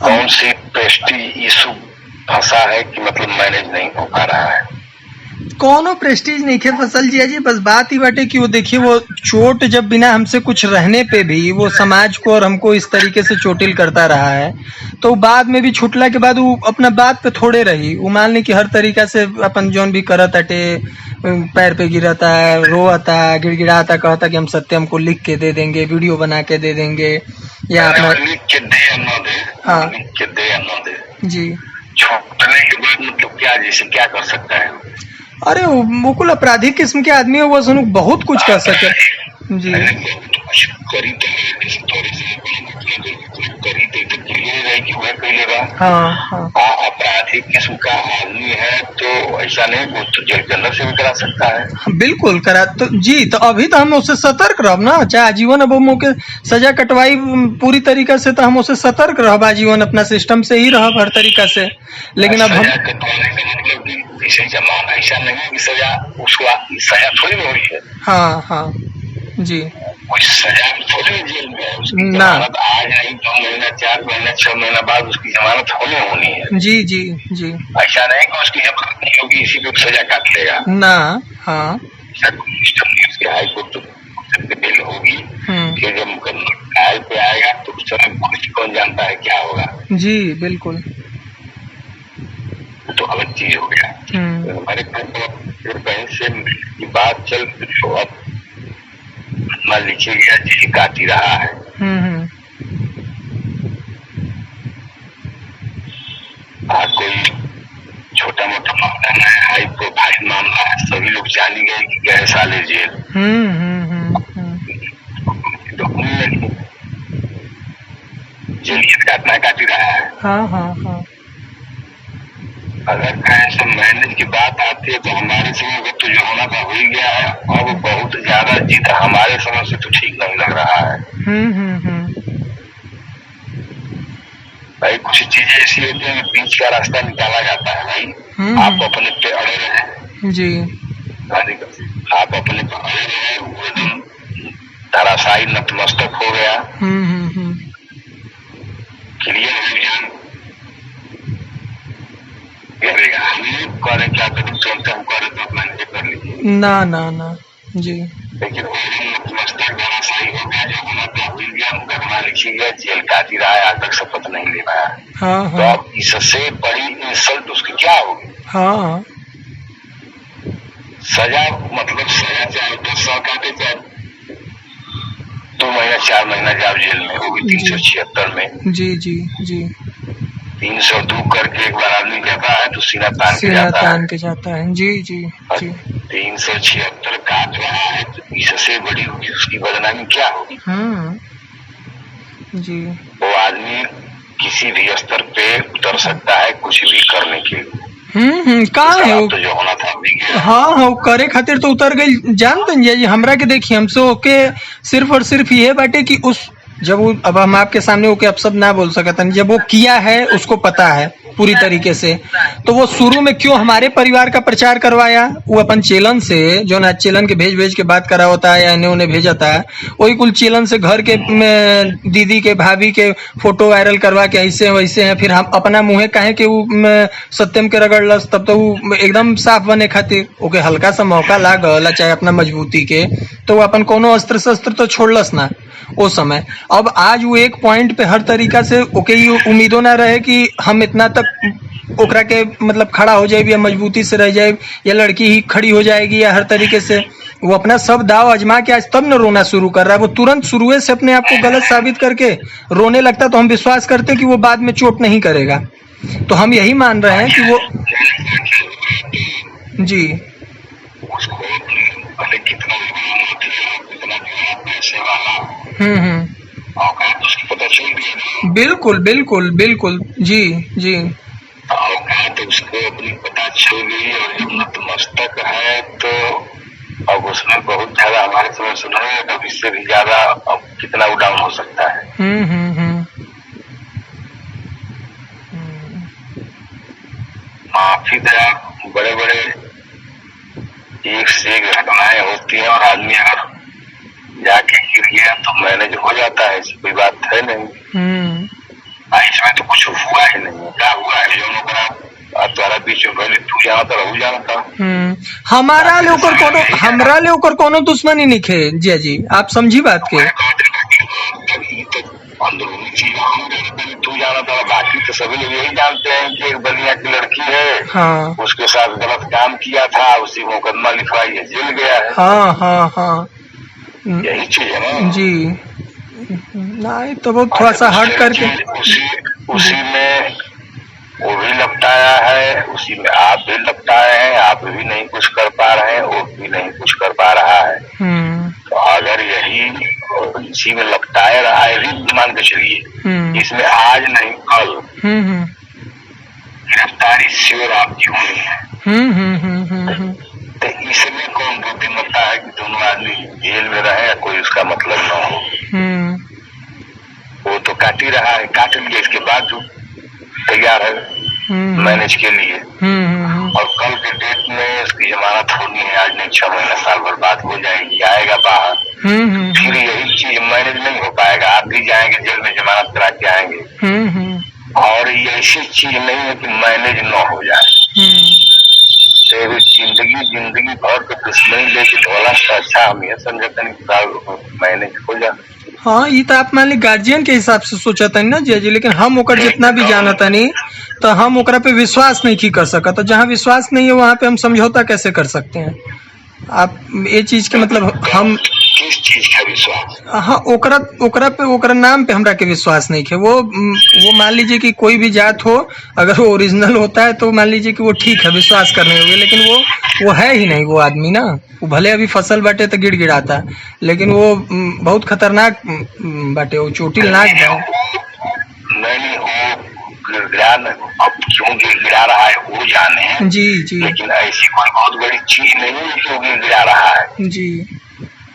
कौन सी पेस्टी इशू फंसा है कि मतलब मैनेज नहीं हो पा रहा है? कौनो प्रेस्टीज नहीं खे फसल जिया जी, बस बात ही बाटे कि वो देखिए वो चोट जब बिना हमसे कुछ रहने पे भी वो समाज को और हमको इस तरीके से चोटिल करता रहा है, तो बाद में भी छुटला के बाद वो अपना बात पे थोड़े रही। वो मान ली कि हर तरीका से अपन जौन भी करत अटे, पैर पे गिरता है, रोता, गिड़गिड़ाता, कहता कि हम सत्यम को लिख के दे देंगे, वीडियो बना के दे देंगे, या अपना लिख के दे या न दे, हाँ। लिख के दे या न दे, जी छूटने के बाद मतलब क्या, जैसे क्या कर सकता है? अरे वो मुकुल आपराधिक किस्म के आदमी है, वो सुनो बहुत कुछ कर सके जी। कुछ करी तो थोड़ी सी करी तो क्लियर है कि वह करेगा। हाँ हाँ आपराधिक किस्म का आदमी है तो ऐसा नहीं, वो तो जेल के अंदर से भी करा सकता है। बिल्कुल करा तो जी। तो अभी तो हम उससे सतर्क रहब ना, चाहे आजीवन अब हम के सजा कटवाई पूरी तरीका से, तो हम उससे सतर्क रहब आजीवन, अपना सिस्टम से ही रहब हर तरीका से। लेकिन अब हम सजा कटवाने का मतलब कि जैसे जमाना ऐसा नहीं है कि सजा उसको सजा थोड़ी ना हुई है। हाँ हाँ जी कोई सजा थोड़ी जेल में है, उसकी ना। जमानत आज नहीं, 2 महीना 4 महीना 6 महीना बाद उसकी जमानत होनी है। जी जी जी ऐसा नहीं कि उसकी जमानत नहीं होगी इसी पे सजा काट लेगा ना। हाँ हाई कोर्ट बेल होगी, फिर जब मुकदमा ट्रायल पे आएगा तो उस समय कुछ कौन जानता है क्या होगा। जी बिल्कुल तो अलग चीज हो गया। तो हमारे फिर कहीं से की बात चल, तो अब लिखे गया जी काट ही रहा है। कोई छोटा मोटा मामला नहीं है, हाई प्रोफाइल मामला है, सभी लोग जान ही गए कि गए साले जेल। जेल काटना काट ही रहा है। हाँ हाँ हाँ अगर कहीं से मैनेज की बात आती है तो हमारे समय तो जो होना था हो ही गया है। अब बहुत ज्यादा जिद हमारे समय से तो ठीक नहीं लग रहा है। भाई कुछ चीजें ऐसी होती है कि बीच का रास्ता निकाला जाता है। भाई आप अपने पे अड़े रहे जी, आप अपने पे अड़े रहे, वो दिन धराशायी नतमस्तक हो गया, क्लियर हो गया। क्या करूँ चलते हम करे तो अपना कर लीजिए ना ना ना जी। लेकिन नतमस्तक धराशायी हो गया, जो होना था हो गया, मुकदमा लिखी गया, जेल काट ही रहा है, आज तक शपथ नहीं ले पाया। हाँ तो अब इससे बड़ी इंसल्ट उसकी क्या होगी? हाँ सजा मतलब सजा चाहे 10 साल काटे, चाहे 2 महीना 4 महीना जाओ जेल में, होगी 376 में। जी जी जी 302 करके एक बार आदमी कहता है तो सीना तान के जाता है। जी जी जी 376 काट रहा है तो इससे बड़ी होगी उसकी बदनामी क्या होगी? जी वो आदमी किसी भी स्तर पे उतर सकता है कुछ भी करने के लिए। कहाँ है वो? तो जो होना था हाँ हाँ वो करे खातिर तो उतर गई। जानते जी हमरा के देखिए, हमसे ओके सिर्फ और सिर्फ ये बाटे कि उस जब वो, अब हम आपके सामने ओके अब सब ना बोल सकते, जब वो किया है उसको पता है पूरी तरीके से। तो वो शुरू में क्यों हमारे परिवार का प्रचार करवाया, वो अपन चेलन से जो ना चेलन के भेज के बात करा होता है या इन्हें उन्हें भेजाता है, वही कुल चेलन से घर के दीदी के भाभी के फोटो वायरल करवा के ऐसे वैसे हैं, फिर हम अपना मुँहे काहे के वो सत्यम के रगड़लस, तब तो वो एकदम साफ बने खातिर ओके हल्का सा मौका लागल चाहे अपना मजबूती के, तो वो अपन कोनो अस्त्र शस्त्र तो छोड़लस ना वो समय। अब आज वो एक पॉइंट पे हर तरीका से ओके ये उम्मीदों ना रहे कि हम इतना तक ओकरा के मतलब खड़ा हो जाए या मजबूती से रह जाए या लड़की ही खड़ी हो जाएगी या हर तरीके से वो अपना सब दाव अजमा के आज तब न रोना शुरू कर रहा है। वो तुरंत शुरू से अपने आप को गलत साबित करके रोने लगता, तो हम विश्वास करते हैं कि वो बाद में चोट नहीं करेगा। तो हम यही मान रहे हैं कि वो जी बिल्कुल बिल्कुल बिल्कुल जी जी। तो उसको अपनी पता चल गई और जब नतमस्तक है तो अब उसमें बहुत ज्यादा हमारे समय सुना है, अब इससे भी ज्यादा अब कितना डाउन हो सकता है। माफी दया बड़े बड़े एक से एक घटनाएं होती हैं और आदमी अगर जाके गिर गया तो मैनेज हो जाता है, ऐसी कोई बात है नहीं। इसमें तो कुछ हुआ ही नहीं, क्या हुआ है जो तुम्हारा बीच में पहले तू यहाँ तो रहू जाना था। हमारा ले ओकर कोनो दुश्मनी नहीं खे जी जी, आप समझी बात के। अंदरूनी चीज तू जाना था, बाकी तो सभी लोग यही जानते हैं कि एक बलिया की लड़की है, हाँ। उसके साथ गलत काम किया था, उसी मुकदमा लिखवाई है, जेल गया है। हाँ हाँ हाँ यही चीज है ना जी। नहीं तो वो थोड़ा सा हट करके उसी में वो भी लपटाया है, उसी में आप भी लपटाए हैं, आप भी नहीं कुछ कर पा रहे हैं, वो भी नहीं कुछ कर पा रहा है। तो अगर यही इसी में लपटाए रहा है, रिक्त मान के चलिए, इसमें आज नहीं कल गिरफ्तारी श्योर आपकी होनी है। तो इसमें कौन बुद्धिमत्ता है कि दोनों आदमी जेल में रहे या कोई उसका मतलब न हो। वो तो काट ही रहा है, काट लिया, इसके बाद जो तैयार है मैनेज के लिए। और कल के डेट में उसकी जमानत होनी है, आज नहीं 6 महीना साल भर बाद हो जाएगी, आएगा बाहर, फिर यही चीज मैनेज नहीं हो पाएगा। आप भी जाएंगे जेल में, जमानत करा के आएंगे, और ये ऐसी चीज नहीं है कि मैनेज न हो जाए। तेरी जिंदगी भर के दुश्मनी लेके ढोला से अच्छा हम ये समझते हैं मैनेज हो जाए। हाँ ये तो आप मान ली गार्जियन के हिसाब से सोचा था ना जी जी, लेकिन हम ओकर जितना भी जाना था नहीं तो हम ओकरा पे विश्वास नहीं कर सका। तो जहाँ विश्वास नहीं है वहाँ पे हम समझौता कैसे कर सकते हैं। आप ये चीज के मतलब हम किस चीज का विश्वास? हाँ ओकरा नाम पे हमरा के विश्वास नहीं है। वो मान लीजिए कि कोई भी जात हो, अगर वो ओरिजिनल होता है तो मान लीजिए कि वो ठीक है, विश्वास करने होंगे, लेकिन वो है ही नहीं वो आदमी ना। वो भले अभी फसल बाटे तो गिड़गिड़ाता, लेकिन वो बहुत खतरनाक बाटे, वो चोटिल नाक है। नहीं अब क्यों गिरा रहा है वो जाने जी जी, लेकिन ऐसी कोई बहुत बड़ी चीज नहीं है क्यों गिरा रहा है जी।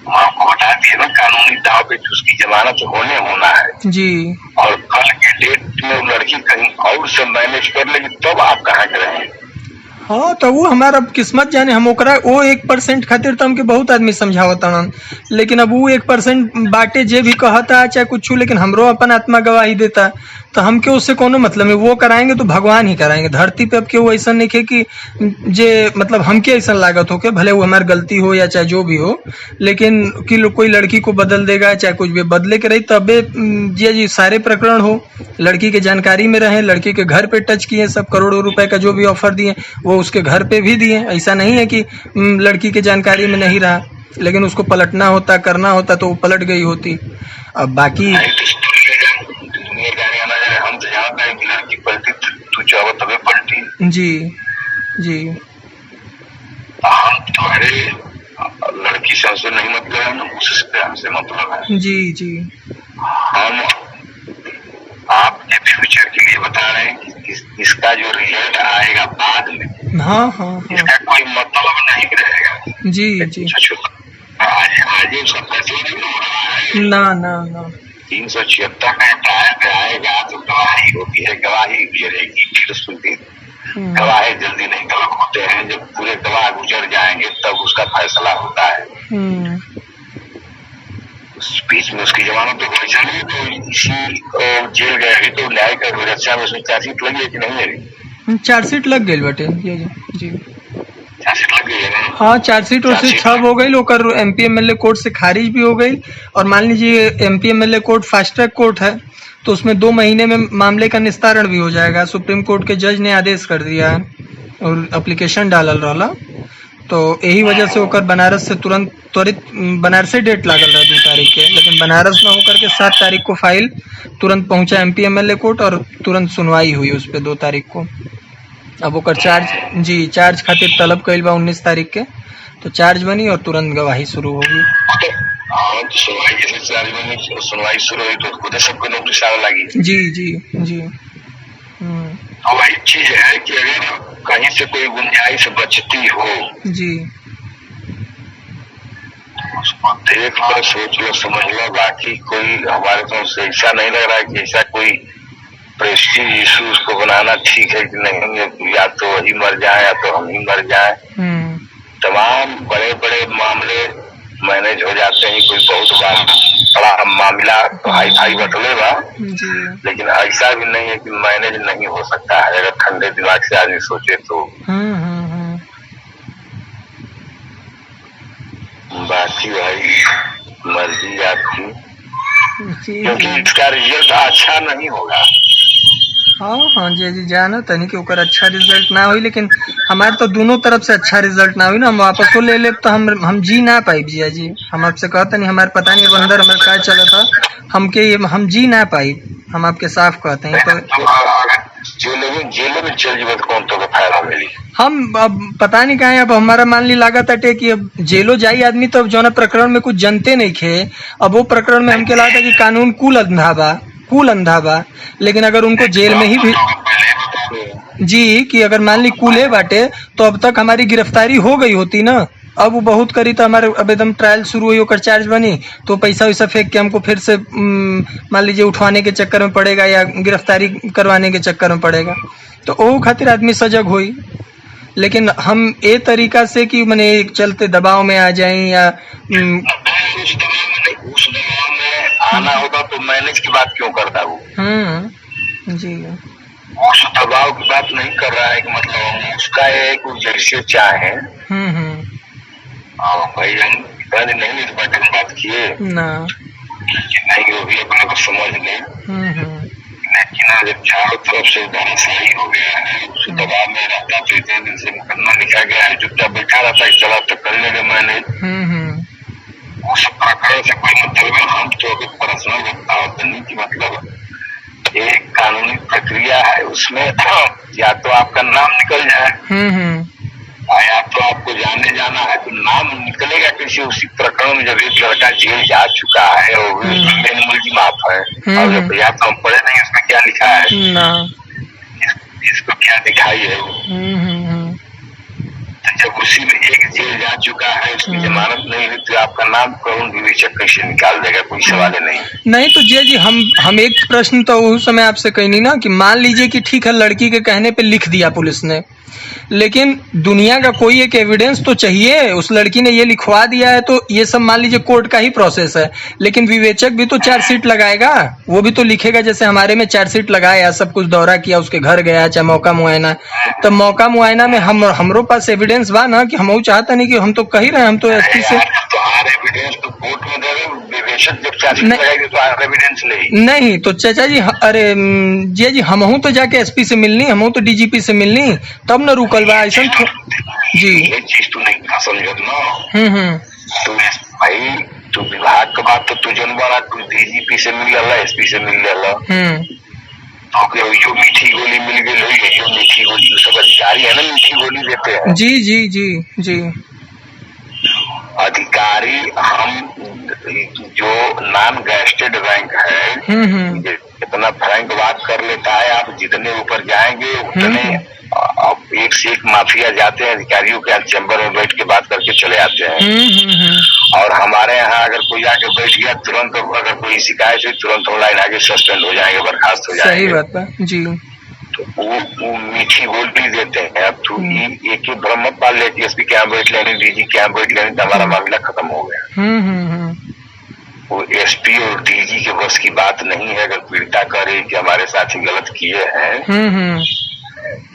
आपको हटा दिया ना कानूनी दाव पे, उसकी जमानत होना है जी। और कल के डेट में वो लड़की कहीं और से मैनेज कर लेगी तब आप कहाँ के रहेंगे? हाँ तो वो हमारा किस्मत जाने। हम ओकरा वो 1% खातिर तो हमके बहुत आदमी समझावता, लेकिन अब वो 1% बाटे जे भी कहता चाहे कुछ, लेकिन हमरो अपन आत्मा गवाही देता, तो हमके उससे कोनो मतलब नहीं। वो कराएंगे तो भगवान ही कराएंगे। धरती पे अब केहू ऐसा नहीं है कि जे मतलब हमके ऐसा लागत हो के, भले वो हमारी गलती हो या चाहे जो भी हो, लेकिन कि कोई लड़की को बदल देगा चाहे कुछ भी बदले के रही तबे जी सारे प्रकरण हो। लड़की के जानकारी में रहे, लड़की के घर पे टच किए, सब करोड़ों रुपए का जो भी ऑफर दिए वो उसके घर पे भी दिए। ऐसा नहीं है कि लड़की के जानकारी में नहीं रहा, लेकिन उसको पलटना होता, करना होता तो वो पलट गई होती। अब बाकी हम तो जानते हैं कि लड़की पलटी, तू चाहो तबे पलटी। जी जी, हम तुम्हारे लड़की से हमसे नहीं मतलब है ना, उससे हमसे मतलब है। जी जी, हम आपके फ्यूचर के लिए बता रहे हैं कि इसका जो रिजल्ट आएगा बाद में, हाँ हाँ, इसका कोई मतलब नहीं रहेगा। जी जी, आज उसका फैसला नहीं हो रहा है ना ना ना। 376 का एफआईआर से आएगा तो गवाही होती है, गवाही गिरेगी फिर सुनती। गवाह जल्दी नहीं गवाह होते हैं, जब पूरे गवाह गुजर जाएंगे तब उसका फैसला होता है। उस बीच में उसकी जमानत तो वैसा नहीं, तो इसी जेल गए अभी तो न्याय का रक्षा में उसमें चार्जशीट लगी है कि नहीं है? चार्जशीट लग गई बटे जी। चार्जशीट लग गई है ना? हाँ, चार्जशीट उसी छप हो गई, ओकर MP MLA कोर्ट से खारिज भी हो गई। और मान लीजिए MP MLA court fast track court है तो उसमें 2 महीने में मामले का निस्तारण भी हो जाएगा। सुप्रीम कोर्ट के जज ने आदेश कर दिया है और एप्लीकेशन डालल रहा, तो यही वजह से होकर बनारस से तुरंत त्वरित बनारस से डेट लागल रहा 2 तारीख के, लेकिन बनारस में होकर के 7 तारीख को फाइल तुरंत पहुंचा MP MLA कोर्ट और तुरंत सुनवाई हुई उस पर 2 तारीख को। अब होकर चार्ज खातिर तलब कइल बा 19 तारीख के, तो चार्ज बनी और तुरंत गवाही शुरू होगी। सुनवाई शुरू हुई तो खुद सबको नोटिस आने लगी। जी। तो वही चीज है कि अगर कहीं से कोई गुंजाइश बचती हो जी, उसको देख लो, सोच लो, समझ लो। बाकी कोई हमारे तरफ से ऐसा नहीं लग रहा है कि ऐसा कोई प्रेस्टीज इशू उसको बनाना ठीक है कि नहीं, या तो वही मर जाए या तो हम ही मर जाए। तमाम बड़े बड़े मामले मैनेज हो जाते हैं, कोई बहुत बड़ा मामला हाई बटलेगा, लेकिन ऐसा भी नहीं है कि मैनेज नहीं हो सकता है अगर ठंडे दिमाग से आदमी सोचे तो। बाकी भाई मर्जी आपकी, क्योंकि इसका रिजल्ट अच्छा नहीं होगा। हाँ जी जाना तनी कि ओकर अच्छा रिजल्ट ना हुई, लेकिन हमारे तो दोनों तरफ से अच्छा रिजल्ट ना हुई ना, हम वापस वो ले ले तो हम जी ना पाई जिया जी। हम आपसे कहते नहीं, हमारे पता नहीं अब अंदर हमारे क्या चला था, हम जी ना पाई, हम आपके साफ कहते हैं। तो जेल में चल जीवन कौन तो फायदा मिली, हम अब पता नहीं कहा, अब हमारा मान ली लागत अटे कि अब जेलो जाई आदमी तो जो ना प्रकरण में कुछ जनते नहीं खे। अब वो प्रकरण में हमके लगा था कि कानून कुल अंधा बा, लेकिन अगर उनको जेल में ही भी जी कि अगर मान ली कूले बाटे तो अब तक हमारी गिरफ्तारी हो गई होती ना। अब वो बहुत करी तो हमारे अब एकदम ट्रायल शुरू हुई, होकर चार्ज बनी तो पैसा वैसा फेंक के हमको फिर से मान लीजिए उठवाने के चक्कर में पड़ेगा या गिरफ्तारी करवाने के चक्कर में पड़ेगा, तो वो खातिर आदमी सजग हुई। लेकिन हम ए तरीका से कि मैंने एक चलते दबाव में आ जाए या आना होगा तो मैनेज की बात क्यों करता हूँ जी, उस दबाव की बात नहीं कर रहा है कि मतलब उसका है कि जैसे चाहे। भाई हम इतना दिन नहीं इस बात में बात किए ना, नहीं वो भी अपने को समझ ले, लेकिन जब चारों तरफ से धराशायी हो गया है, उस दबाव में रहता तो इतने दिन से मुकदमा लिखा गया है, चुपचाप बैठा रहता है, चला तो कर लेगा मैंने। उस प्रकरण से कोई मतलब है, हम तो अभी पर्सनल नहीं की मतलब एक कानूनी प्रक्रिया है, उसमें या तो आपका नाम निकल जाए या तो आपको जाना है, तो नाम निकलेगा किसी उसी प्रकरण में जब एक लड़का जेल जा चुका है और मुलजिम आप है, और जब या तो हम पढ़े नहीं उसमें क्या लिखा है ना, इसको क्या दिखाई है। जब उसी में एक जेल जा चुका है, उसकी जमानत नहीं हुई, तो आपका नाम कानून विवेचक कैसे निकाल देगा, कोई सवाल नहीं। तो जी हम एक प्रश्न तो उस समय आपसे कही नहीं ना कि मान लीजिए कि ठीक है लड़की के कहने पे लिख दिया पुलिस ने, लेकिन दुनिया का कोई एक एविडेंस तो चाहिए। उस लड़की ने ये लिखवा दिया है तो ये सब मान लीजिए कोर्ट का ही प्रोसेस है, लेकिन विवेचक भी तो चार्जशीट लगाएगा, वो भी तो लिखेगा। जैसे हमारे में चार्जशीट लगाया, सब कुछ दौरा किया, उसके घर गया, चाहे मौका मुआयना, तो मौका मुआयना में हमरो पास एविडेंस बा ना कि हम चाहता नहीं कि हम तो कही रहे, हम तो SP से नहीं तो चाचा जी, अरे जी हमहू तो जाके SP से मिलनी, हमहू तो DGP से मिलनी, तब न रुकल बा ऐसा जी। ये चीज तू नहीं समझत ना, तू भाई तू विभाग के बात तो तू जनवारा, तू DGP से मिल रहा, SP से मिल रहा, तो जो मीठी गोली मिल गई है, जो मीठी गोली सब अधिकारी है ना, मीठी गोली देते हैं। जी अधिकारी हम जो नॉन गैस्टेड रैंक है, इतना फ्रैंक बात कर लेता है, आप जितने ऊपर जाएंगे उतने एक से एक माफिया जाते हैं अधिकारियों के चैम्बर में बैठ के बात करके चले आते हैं। और हमारे यहाँ अगर कोई आके बैठ गया तुरंत, अगर कोई शिकायत हुई तुरंत ऑनलाइन आके सस्पेंड हो जाएंगे, बर्खास्त हो सही जाएंगे। बात है जी। तो वो मीठी बोली देते हैं। अब तू एक ही भ्रम मत पाल ले कि एसपी के यहाँ बैठ लेने, डीजी के यहाँ बैठ लेने तो हमारा मामला खत्म हो गया। वो एसपी और डीजी के बस की बात नहीं है। अगर पीड़िता करे कि हमारे साथी गलत किए हैं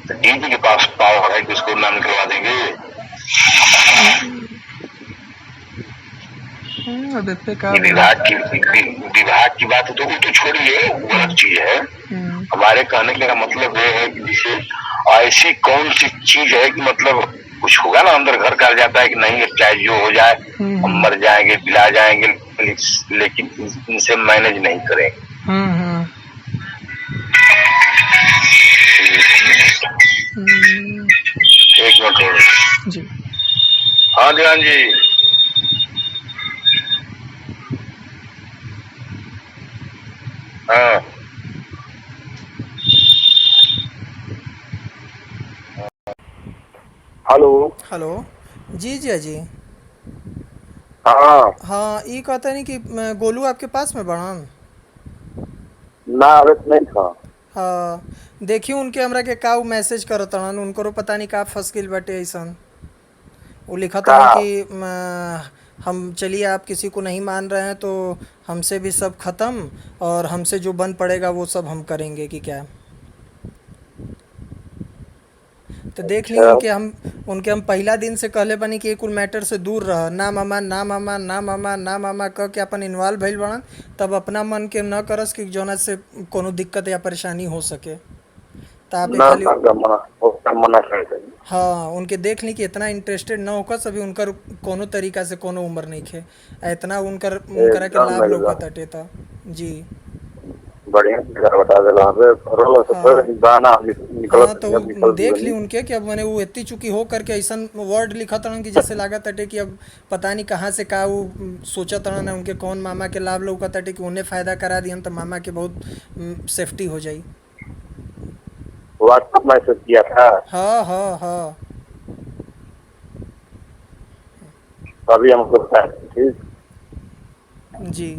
तो डीजी के पास पावर है कि उसको नाम निकलवा देंगे। विभाग की बात है तो वो तो छोड़िए, वो अलग चीज है। हमारे कहने का मतलब ये है कि जैसे ऐसी कौन सी चीज है कि मतलब कुछ होगा ना, अंदर घर कर जाता है कि नहीं चाहे जो हो जाए हम मर जाएंगे बिला जाएंगे, लेकिन इनसे मैनेज नहीं करेंगे। एक मिनट जी। हाँ ध्यान जी। हाँ हेलो हेलो जी जी जी। हाँ हाँ ये कहता नहीं कि गोलू आपके पास में बढ़न ना अभी नहीं था। हाँ देखिए उनके हमरा के का मैसेज करत हन, उनको पता नहीं का फंस गइल बाटे ऐसन। वो लिखा था कि हम चलिए आप किसी को नहीं मान रहे हैं तो हमसे भी सब खत्म और हमसे जो बन पड़ेगा वो सब हम करेंगे कि क्या। तो देख ली उनके हम पहला दिन से कहले बनी कि कुल मैटर से दूर रह, ना मामा ना मामा ना मामा ना मामा कह के अपन इन्वॉल्व भइल बड़न, तब अपना मन के न करस कि जोना से कोनो दिक्कत या परेशानी हो सके। तो आप खाली मना कर देंगे। हाँ उनके देख ली कि इतना इंटरेस्टेड न होकर सभी उनकर कोनो तरीका से कोनो उम्र नहीं खे, इतना उनकर के लाभ लोग तटे था जी। बढ़िया बता देला हाँ तो देख ली उनके कि अब मैंने वो इतनी चुकी हो करके ऐसा वर्ड लिखा था कि जैसे लागत अटे कि अब पता नहीं कहाँ से का वो सोचा था ना उनके कौन मामा के लाभ लोग अटे कि उन्हें फायदा करा दिया तो मामा के बहुत सेफ्टी हो जाई। व्हाट्सएप मैसेज किया था। हाँ हाँ हाँ अभी हमको ठीक जी।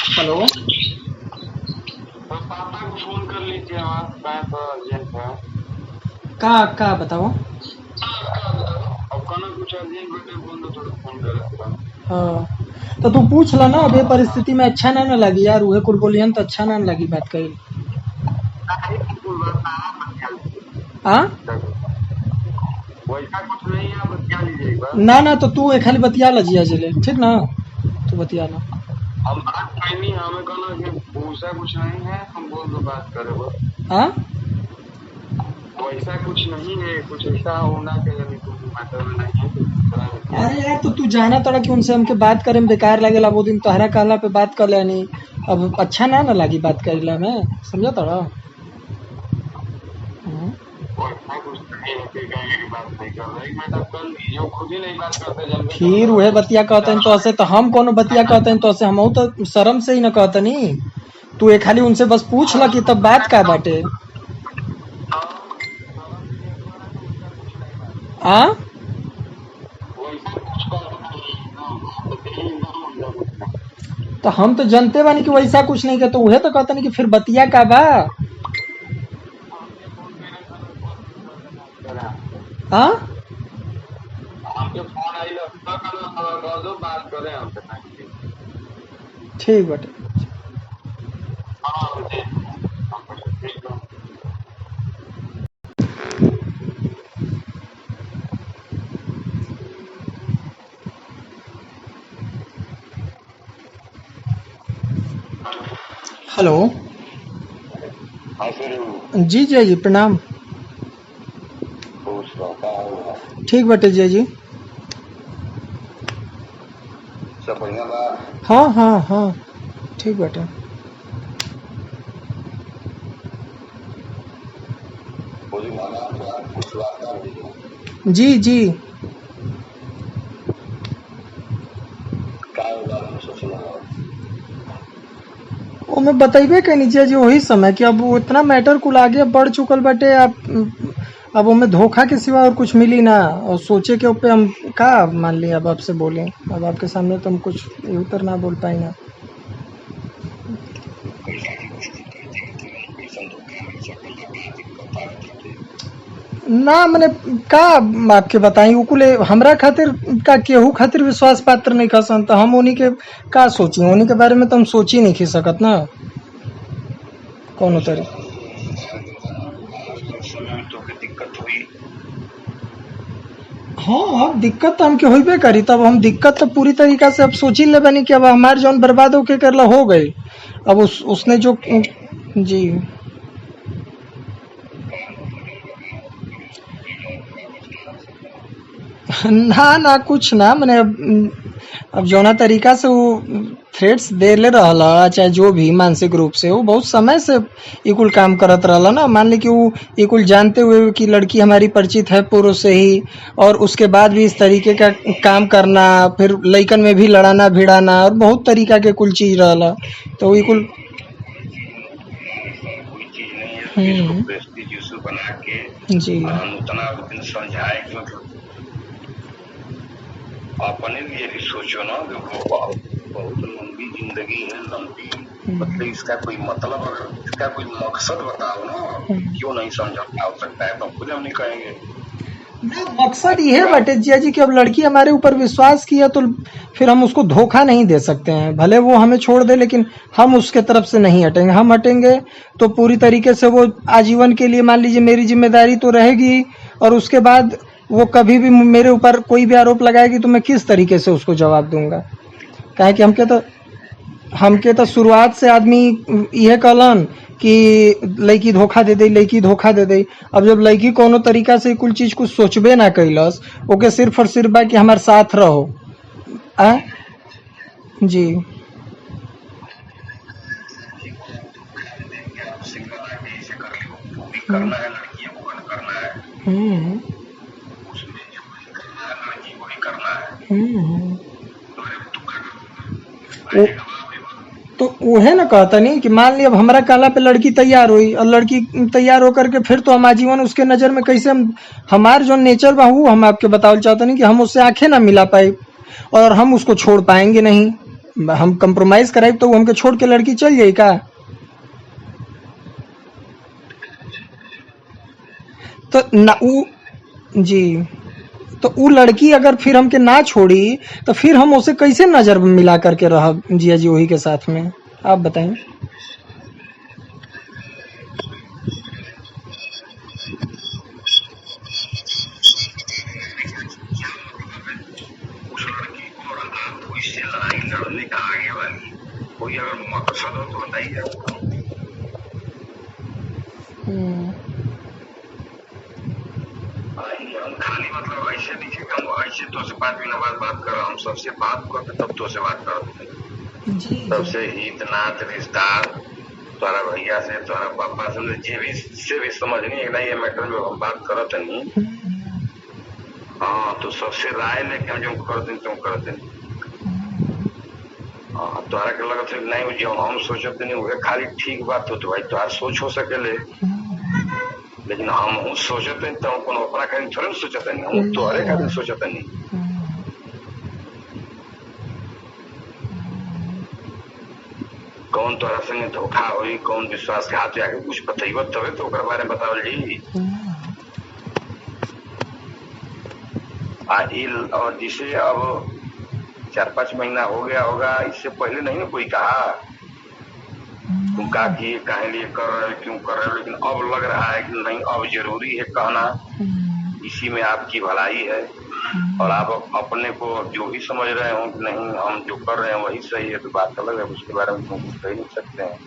हेलो पापा को फोन कर लीजिए, का बताओ। अब कुछ अर्जेंट बेटे बोल दो थोड़ा फोन कर। हाँ तो तू पूछ ला ना, अब ये परिस्थिति में अच्छा ना लगी यार, उहे कुल बोलियन तो अच्छा ना लगी बात कही। हाँ वैसा कुछ नहीं है, बतिया लीजिएगा। ना तो तू खाली बतिया ला जिया जिले, ठीक ना, तू बतिया ला। हम बात नहीं, हमें कहना कि वैसा कुछ नहीं है, हम बोल दो बात करे बस। हाँ वैसा कुछ नहीं है, कुछ ऐसा होना चाहिए मैटर में नहीं है। अरे यार तो तू जाना तोड़ा कि उनसे हमके बात करे में बेकार लगेला, वो दिन तोहरा कहला पे बात कर लेनी, अब अच्छा ना लगी बात करेला में, समझा तोड़ा। फिर वह बतिया कहते हैं तो ऐसे, तो हम कोनो बतिया कहते हैं तो ऐसे, हम तो शर्म से ही न कहते नहीं। तू एक खाली उनसे बस पूछ ला कि तब बात का बाटे। आ तो हम तो जानते बानी कि वैसा कुछ नहीं कहते, वह तो कहते नहीं कि फिर बतिया का बा। हाँ ठीक बाटे। हेलो जी जय जी प्रणाम। ठीक बाटे जय जी। सब बढ़िया बा। हाँ हाँ हाँ ठीक बाटे। जी जी वो मैं बतेबे कहीं जी वही समय कि अब वो इतना मैटर कुल आगे बढ़ चुकल बाटे। आप अब हमें धोखा के सिवा और कुछ मिली ना, और सोचे के ऊपर हम का मान लिया। अब आपसे बोले, अब आपके सामने तो हम कुछ उत्तर ना बोल पाए ना। ना मैंने का आपके बताई उकुले हमरा खातिर का केहू खातिर विश्वास पात्र नहीं खसन, तो हम उन्हीं के का सोची, उन्हीं के बारे में तो हम सोच ही नहीं खी सकत ना कौन उतरी। हाँ, अब दिक्कत तो हमके होबे करी, तब हम दिक्कत तो पूरी तरीका से अब सोच ही ले बनी कि अब हमारे जौन बर्बाद होके करला हो गई। अब उसने जो जी ना ना कुछ ना मैंने अब जौना तरीका से वो थ्रेट्स दे ले रहला, चाहे जो भी मानसिक रूप से, वो बहुत समय से ई कुल काम करत रहला ना। मान ली कि वो ई कुल जानते हुए कि लड़की हमारी परिचित है पूर्व से ही, और उसके बाद भी इस तरीके का काम करना, फिर लइकन में भी लड़ाना भिड़ाना, और बहुत तरीका के कुल चीज रहला। तो ई कुल बना के जी उतना समझाए कि मतलब अपने लिए भी सोचो ना, देखो बहुत लंबी जिंदगी है, लंबी मतलब इसका कोई मतलब, अगर इसका कोई मकसद बताओ ना, क्यों नहीं समझा हो सकता है, तो खुद हम नहीं कहेंगे। मकसद ये है बटे जिया जी कि अब लड़की हमारे ऊपर विश्वास किया तो फिर हम उसको धोखा नहीं दे सकते हैं। भले वो हमें छोड़ दे, लेकिन हम उसके तरफ से नहीं हटेंगे। हम हटेंगे तो पूरी तरीके से वो आजीवन के लिए मान लीजिए मेरी जिम्मेदारी तो रहेगी, और उसके बाद वो कभी भी मेरे ऊपर कोई भी आरोप लगाएगी तो मैं किस तरीके से उसको जवाब दूंगा। काहे कि हमके तो शुरुआत से आदमी यह कहलन कि लड़की धोखा दे दे, लड़की धोखा दे दे। अब जब लड़की कोनो तरीका से कुल चीज कुछ सोचबे ना कैलस, ओके सिर्फ और सिर्फ बा कि हमारे साथ रहो आ जी करना है लड़कियों को करना है, उसमें जो लड़की को ही करना है। तो उहे ना कहता नहीं कि मान ली अब हमारा काला पे लड़की तैयार हुई, और लड़की तैयार होकर के फिर तो हम आजीवन उसके नज़र में कैसे हमार जो नेचर बा वो हम आपके बतावल चाहते नहीं कि हम उससे आंखें ना मिला पाए, और हम उसको छोड़ पाएंगे नहीं। हम कंप्रोमाइज कराए तो वो हमके छोड़ के लड़की चल जाए का? तो ना जी, तो वो लड़की अगर फिर हमके ना छोड़ी तो फिर हम उसे कैसे नजर मिला करके रह जिया जी वही के साथ में, आप बताएं। उस लड़की को और आपको इससे लड़ाई लड़ने का आगे वाली कोई अगर मकसद हो तो बताइए। हम खाली मतलब ऐसे नहीं कि हम ऐसे तो से 5 मिनट बाद बात करो, हम सबसे बात करते तब तो से बात करो, सबसे हित नात रिश्तेदार, तुम्हारा भैया से, तुम्हारा पापा से, जे भी समझ नहीं है ना ये मैटर में हम बात करो तो नहीं। हाँ, तो सबसे राय लेके हम जो कर दें तुम कर दें। हाँ, तुम्हारा के लगत है नहीं जो हम सोचते नहीं हुए खाली ठीक बात हो तो भाई तुम्हारा सोच हो सकेले, लेकिन हम सोचते हैं तो कोनो अपना खाली थोड़े सोचते नहीं, हम तो हरे खाली सोचते नहीं। कौन तोरा संगे धोखा हुई, कौन विश्वासघात आगे कुछ बताइबत तबे तो ओकर बारे में बतावल जी। और जिसे अब 4-5 महीना हो गया होगा, इससे पहले नहीं ना कोई कहा तुम का किए काहे लिए कर रहे हो, क्यों कर रहे हो, लेकिन अब लग रहा है कि नहीं अब जरूरी है कहना, इसी में आपकी भलाई है, और आप अपने को जो भी समझ रहे हो कि नहीं हम जो कर रहे हैं वही सही है, तो बात अलग है, उसके बारे में तुम कुछ कह नहीं सकते हैं।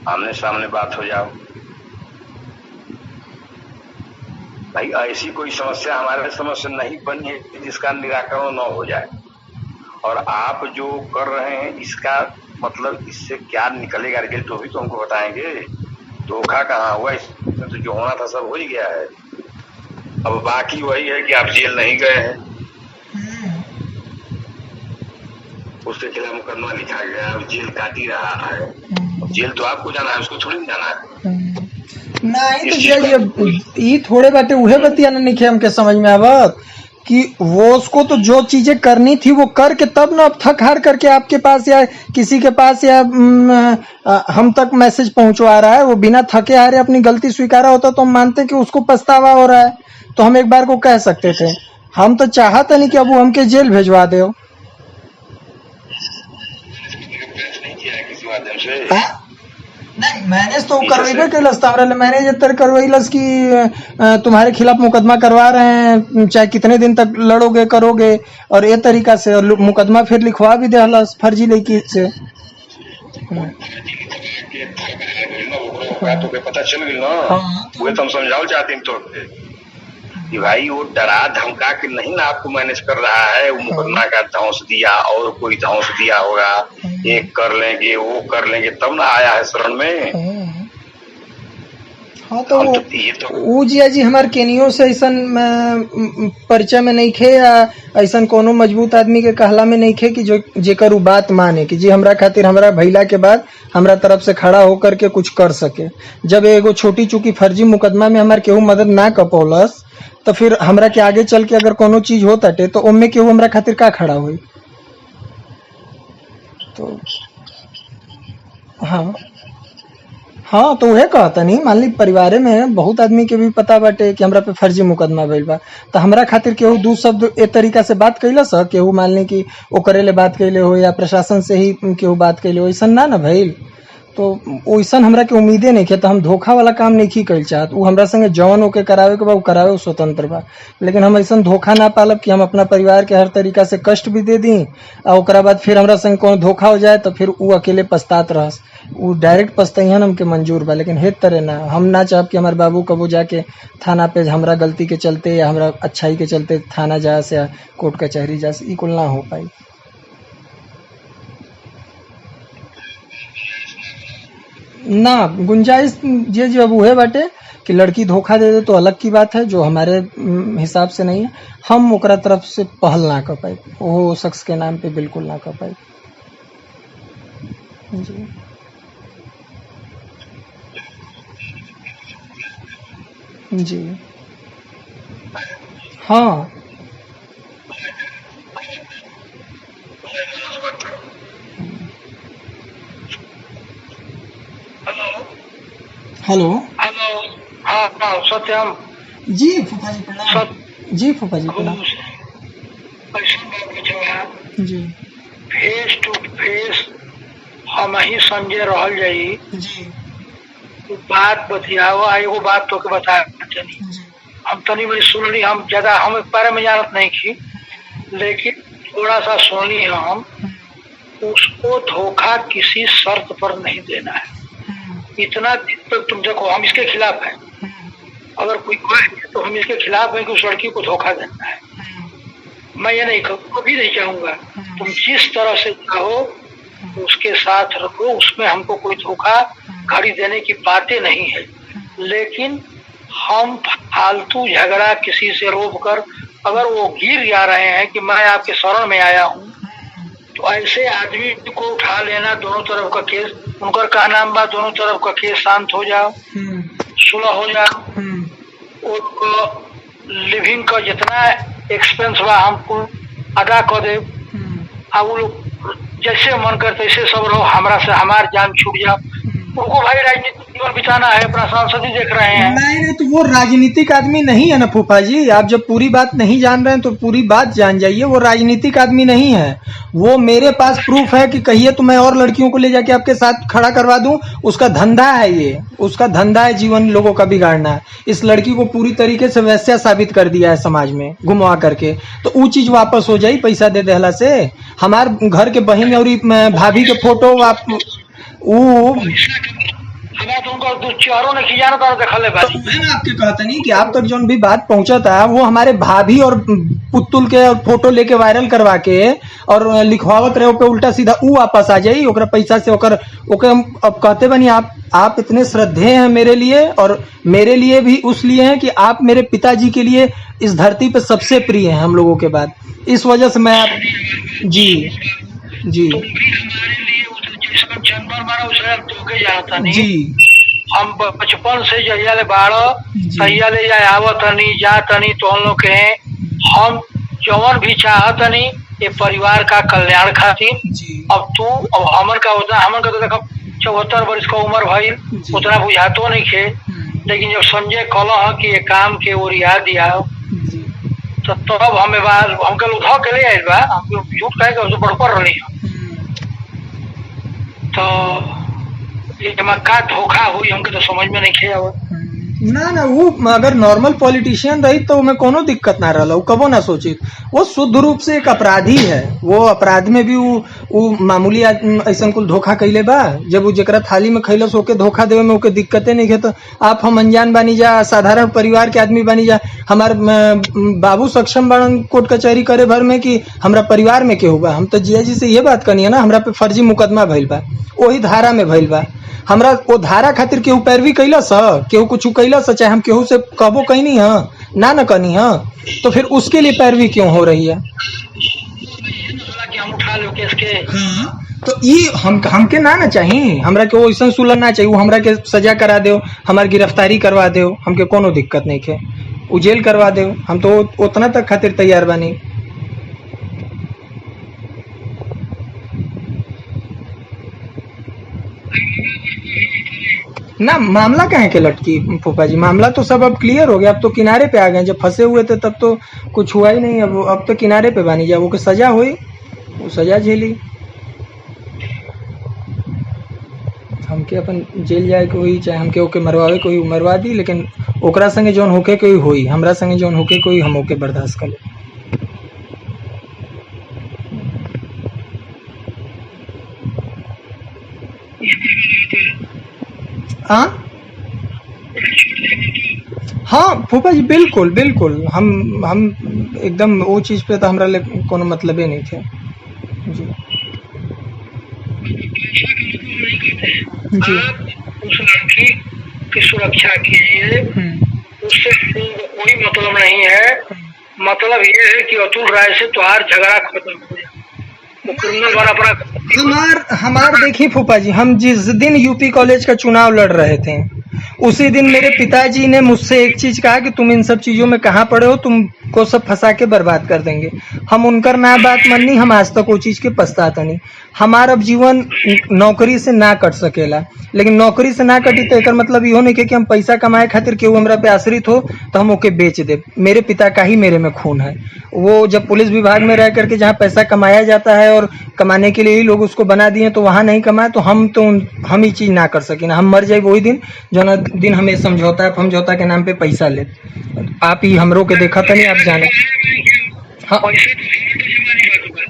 आमने सामने बात हो जाओ भाई, ऐसी कोई समस्या हमारे समझ से नहीं बनी है जिसका निराकरण न हो जाए, और आप जो कर रहे हैं इसका मतलब इससे क्या निकलेगा रिजल्ट तो भी तो हमको बताएंगे। धोखा कहाँ हुआ, इसमें तो जो होना था सब हो ही गया है। अब बाकी वही है कि आप जेल नहीं गए हैं, उसके खिलाफ मुकदमा लिखा गया, जेल काट ही रहा है। जेल तो आपको जाना है, उसको थोड़ी जाना है। नहीं तो ये थोड़े बाटे उहे बतिया नहीं हमके समझ में आवत कि वो उसको तो जो चीजें करनी थी वो करके तब ना अब थक हार करके आपके पास या किसी के पास या हम तक मैसेज पहुंचवा रहा है। वो बिना थके हारे अपनी गलती स्वीकारा होता तो हम मानते कि उसको पछतावा हो रहा है, तो हम एक बार को कह सकते थे। हम तो चाहते नहीं कि अब वो हमके जेल भेजवा दे। नहीं मैनेज तो करवेबे कैलस, मैनेज इतर करवैलस कि तुम्हारे खिलाफ मुकदमा करवा रहे हैं, चाहे कितने दिन तक लड़ोगे करोगे, और ये तरीका से और मुकदमा फिर लिखवा भी देहलस फर्जी लड़की से। तो पता चल गई ना, वो तो हम समझाओ चाहते हैं तो कि भाई वो डरा धमका के नहीं ना आपको मैनेज कर रहा है। वो मुकदमा का धौंस दिया और कोई धौंस दिया होगा, एक कर लेंगे वो कर लेंगे तब ना आया है शरण में। हाँ तो वो जिया जी हमारे केनियो से ऐसा परिचय में नहीं खे या ऐसा कोनो मजबूत आदमी के कहला में नहीं खे कि जो जेकर उ बात माने कि जी हमरा खातिर हमरा भैला के बाद हमरा तरफ से खड़ा होकर के कुछ कर सके। जब एगो छोटी चुकी फर्जी मुकदमा में हमारे केहू मदद ना कर पौलस तो फिर हमरा के आगे चल के अगर कोनो चीज हो ताटे तो ओमे केहू हमरा खातिर का खड़ा हुई। तो हाँ तो वह कहता नहीं, मान ली परिवारे में बहुत आदमी के भी पता बाटे कि हमरा पे फर्जी मुकदमा भइल बा, तो हमरा खातिर केहू दू शब्द ए तरीका से बात कैलस, केहू मान ली कि ओकरे ले बात कैले हो या प्रशासन से ही केहू बात कैले हो, ऐसा ना भइल। तो वैसा हमरा के उम्मीदे नहीं किया, तो हम धोखा वाला काम नहीं कैल चाहत। वो हमरा संगे जवन होके करावे के बा करावे, वो स्वतंत्र बा, लेकिन हम ऐसा धोखा ना पालब कि हम अपना परिवार के हर तरीका से कष्ट भी दे दी और ओकरा बाद फिर हमरा संगे कोनो धोखा हो जाए तो फिर वो अकेले पछतात रहस। वो डायरेक्ट पछताइहन हमके मंजूर बा, लेकिन हेत तरह ना। हम ना चाहब कि हमारे बाबू कबो जाके थाना पे हमरा गलती के चलते या हमरा अच्छाई के चलते थाना जा से या कोर्ट कचहरी जा से, कुल ना हो पाई। ना गुंजाइश जे जो अब उहे बाटे कि लड़की धोखा दे दे तो अलग की बात है, जो हमारे हिसाब से नहीं है। हम ओकरा तरफ से पहल ना कर पाए, वो शख्स के नाम पे बिल्कुल ना कर पाए। जी जी हाँ हेलो हेलो। हाँ सत्यम जी फूफा जी प्रणाम। जी फूफा जी प्रणाम। जी फेस टू फेस हम ही संजय रहल जाई जी बात बतियाओ। एगो बात तो के बता तनी, हम तनी बड़ी सुनली, हम ज्यादा हम बारे में जानत नहीं थी, लेकिन थोड़ा सा सुनली हम। उसको धोखा किसी शर्त पर नहीं देना है। इतना दिन तक तुम देखो, हम इसके खिलाफ हैं। अगर कोई कहे तो हम इसके खिलाफ हैं कि उस लड़की को धोखा देना है। मैं ये नहीं कभी नहीं चाहूंगा। तुम जिस तरह से चाहो उसके साथ रखो, उसमें हमको कोई धोखा घड़ी देने की बातें नहीं है। लेकिन हम फालतू झगड़ा किसी से रोक कर अगर वो गिर जा रहे हैं कि मैं आपके शरण में आया हूँ, तो ऐसे आदमी को उठा लेना, दोनों तरफ का केस, उनका का नाम बा, दोनों तरफ का केस शांत हो जाओ, सुलह हो जाओ। लिविंग का जितना एक्सपेंस बा हमको अदा कर दे। अब वो लोग जैसे मन करते ऐसे सब रहो, हमारा से हमार जान छूट जाओ। उनको भाई राजनीतिक जीवन बिताना है, अपना सांसद ही देख रहे हैं। नहीं तो वो राजनीतिक आदमी नहीं है ना फूफा जी। आप जब पूरी बात नहीं जान रहे हैं तो पूरी बात जान जाइए। वो राजनीतिक आदमी नहीं है। वो मेरे पास प्रूफ है कि कहिए तो मैं और लड़कियों को ले जाके आपके साथ खड़ा करवा दूं। उसका धंधा है, ये उसका धंधा है जीवन लोगों का बिगाड़ना है। इस लड़की को पूरी तरीके से वैश्या साबित कर दिया है समाज में घुमा करके, तो वो चीज वापस हो जाये पैसा दे देहला से। हमार घर के बहन और भाभी के फोटो आप हमें तो उनका चेहरों ने खिजाना था देखा ले भाई। तो मैं आपके कहता नहीं कि आप तक जो भी बात पहुंचा था वो हमारे भाभी और पुतुल के और फोटो लेके वायरल करवा के और लिखवावत रहे पे उल्टा सीधा ऊ वापस आ जाये ओकरा पैसा से। ओकर हम अब कहते बनी आप इतने श्रद्धेय हैं मेरे लिए, और मेरे लिए भी उस लिए हैं कि आप मेरे पिताजी के लिए इस धरती पे सबसे प्रिय हैं हम लोगों के बाद। इस वजह से मैं आप जी जी तुम भी हमारे लिए जिसमें जनवर मारा उसे हम तोके जाता नहीं। जी हम बचपन से जहिया ले बाड़ो जी तहिया ले जाए आवत नहीं जात नहीं तो हम लोग के हम जवन भी चाहत नहीं ये परिवार का कल्याण खातिर। जी अब हमन का तो देखो 74 वर्ष का उम्र भइल, जी। उतना बुझातो नहीं खे, लेकिन जब संजय कहल कि ये काम के ओरिया दिया जी तो तब हमें बात हमके लोग धो के ले आइल बा, हम झूठ कहे के उससे बड़पर रही तो ये का धोखा हुई हमके तो समझ में नहीं खे आवत। ना वो अगर नॉर्मल पॉलिटिशियन रही तो उमें कोनो दिक्कत ना रहा, कबो ना सोची। वो शुद्ध रूप से एक अपराधी है, वो अपराध में भी वो मामूली ऐसा कुल धोखा कैले बा। जब वो जरा थाली में खैलस होके धोखा देवे में ओके दिक्कतें नहीं है तो आप हम अनजान बानी जा, साधारण परिवार के आदमी बानी जा। हमार बाबू सक्षम बाड़न कोर्ट कचहरी करे भर में कि हमरा परिवार में केहू बा। हम तो जिया जी से ये बात करनी है ना, हमरा पे फर्जी मुकदमा भइल बा, वही धारा में भइल बा। हमरा वो धारा खातिर केहू पैरवी कैलस ह, केहू कुछ कैलस, चाहे हम केहू से कहबो कहनी है ना कहनी है, तो फिर उसके लिए पैरवी क्यों हो रही है? हम उठा लो केस के। तो ये हमके ना चाहिए, हमरा के वो ऐसा सुलह ना चाहिए। वो हमरा के सजा करा दो, हमार गिरफ्तारी करवा दो, हमके कोनो दिक्कत नहीं है। वो जेल करवा दो, हम तो उतना तक खातिर तैयार बानी। ना मामला कहाँ के लटकी फूफा जी, मामला तो सब अब क्लियर हो गया। अब तो किनारे पे आ गए, जब फंसे हुए थे तब तो कुछ हुआ ही नहीं। अब तो किनारे पे बानी जा, वो के सजा हुई, वो सजा झेली। हमके अपन जेल जाए के हुई, चाहे हमके ओके मरवावे कोई मरवा दी, लेकिन ओकरा संगे जौन होके कोई हुई, हमरा संगे जौन होके कोई हम ओके बर्दाश्त कर ले। हाँ फूफा जी बिल्कुल बिल्कुल, हम एकदम वो चीज पे तो हमरा ले कोनो मतलब ही नहीं थे जी। जी उस लड़की की सुरक्षा कीजिए, उससे कोई मतलब नहीं है। मतलब ये है कि अतुल राय से तुम्हार झगड़ा खत्म हो जाए, वो क्रिमिनल वाला अपना हमार देखिए फूफा जी, हम जिस दिन यूपी कॉलेज का चुनाव लड़ रहे थे उसी दिन मेरे पिताजी ने मुझसे एक चीज कहा कि तुम इन सब चीजों में कहाँ पड़े हो, तुमको सब फंसा के बर्बाद कर देंगे। हम उनकर ना बात माननी, हम आज तक वो चीज के पछताता नहीं। हमारा अब जीवन नौकरी से ना कट सकेला, लेकिन नौकरी से ना कटी तो एक मतलब इहो नहीं कि हम पैसा कमाए खातिर केहू हमरा पे आश्रित हो तो हम ओके बेच दे। मेरे पिता का ही मेरे में खून है। वो जब पुलिस विभाग में रह करके जहाँ पैसा कमाया जाता है और कमाने के लिए ही लोग उसको बना दिए तो वहां नहीं कमाए, तो हम ही चीज ना कर सके ना। हम मर जाए वही दिन जो दिन हमें समझौता के नाम पे पैसा ले। आप ही हमरो के देखा था नहीं, आप जाने।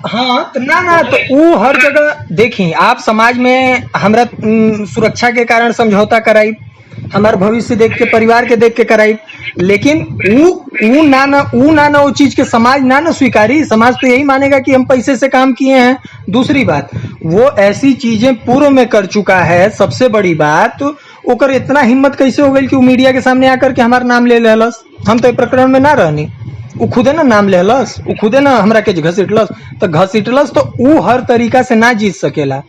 हाँ तो ना तो वो हर जगह देखी आप, समाज में हमरा सुरक्षा के कारण समझौता कराई, हमारे भविष्य देख के, परिवार के देख के कराई, लेकिन वो ना वो चीज के समाज ना स्वीकारी। समाज तो यही मानेगा कि हम पैसे से काम किए हैं। दूसरी बात, वो ऐसी चीजें पूर्व में कर चुका है। सबसे बड़ी बात, ओकर इतना हिम्मत कैसे हो गई कि वो मीडिया के सामने आकर के हमारा नाम ले लेलस। हम तो प्रकरण में ना रहनी, वो खुदे ना नाम लेलस, वो खुदे ना हमरा के घसीटलस तो वो हर तरीका से ना जीत सकेला।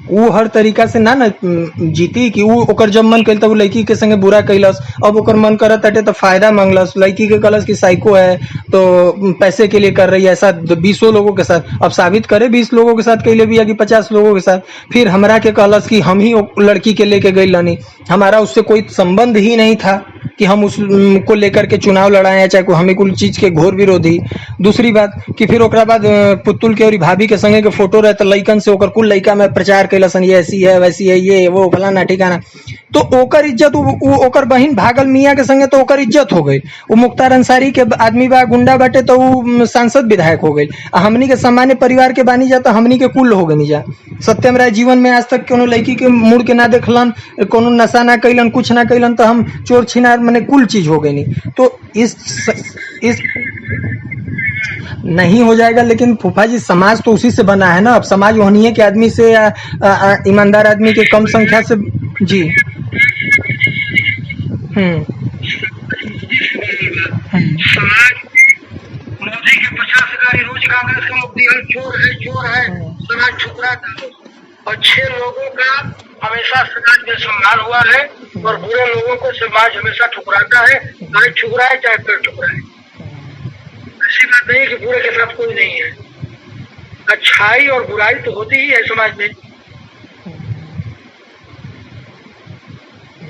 वो हर तरीका से ना जीती कि वो ओकर जब मन कैल तब लड़की के संगे बुरा कैलस। अब ओकर मन करत हटे तो फायदा मांगलस, लड़की के कहलस कि साइको है तो पैसे के लिए कर रही है, ऐसा 20 लोगों के साथ। अब साबित करे 20 लोगों के साथ कैले भी या कि 50 लोगों के साथ। फिर हमरा के कहलस कि हम ही लड़की के लेके गई लनी, हमारा उससे कोई संबंध ही नहीं था कि हम उसको लेकर के चुनाव लड़ाए, चाहे को हमें कुल चीज के घोर विरोधी। दूसरी बात कि फिर ओकरा बाद पुतुल के और भाभी के संगे के फोटो रहता लइकन से, ओकर कुल लइका में प्रचार कैलसन, ये ऐसी है वैसी है, ये वो फलाना ठिकाना। तो ओकर इज्जत, ओकर बहन भागल मियाँ के संगे तो ओकर इज्जत हो गई। वो मुख्तार अंसारी के आदमी बा, गुंडा बाटे तो वो सांसद विधायक हो गई। हमनी के सामान्य परिवार के बानी जा तो हमनी के कुल हो गई जा। सत्यम राय जीवन में आज तक कोनो लड़की के मुड़ के ना देखलन, कोनो नशा ना कैलन, कुछ ना कैलन, तो हम चोर छिनार मैंने कुल चीज हो गई नहीं। तो इस नहीं हो जाएगा, लेकिन फूफा जी समाज तो उसी से बना है ना। अब समाज वहनीय के आदमी से या ईमानदार आदमी के कम संख्या से जी। समाज मोदी के 50 हमारी रोज कांग्रेस के लोग दिया चोर है समाज ठुकरा था। और 6 लोगों का हमेशा समाज में सम्मान हुआ है और बुरे लोगों को समाज हमेशा ठुकराता है, चाहे ठुकराए चाहे पेड़ ठुकराए। ऐसी बात नहीं कि बुरे के साथ कोई नहीं है, अच्छाई और बुराई तो होती ही है समाज में।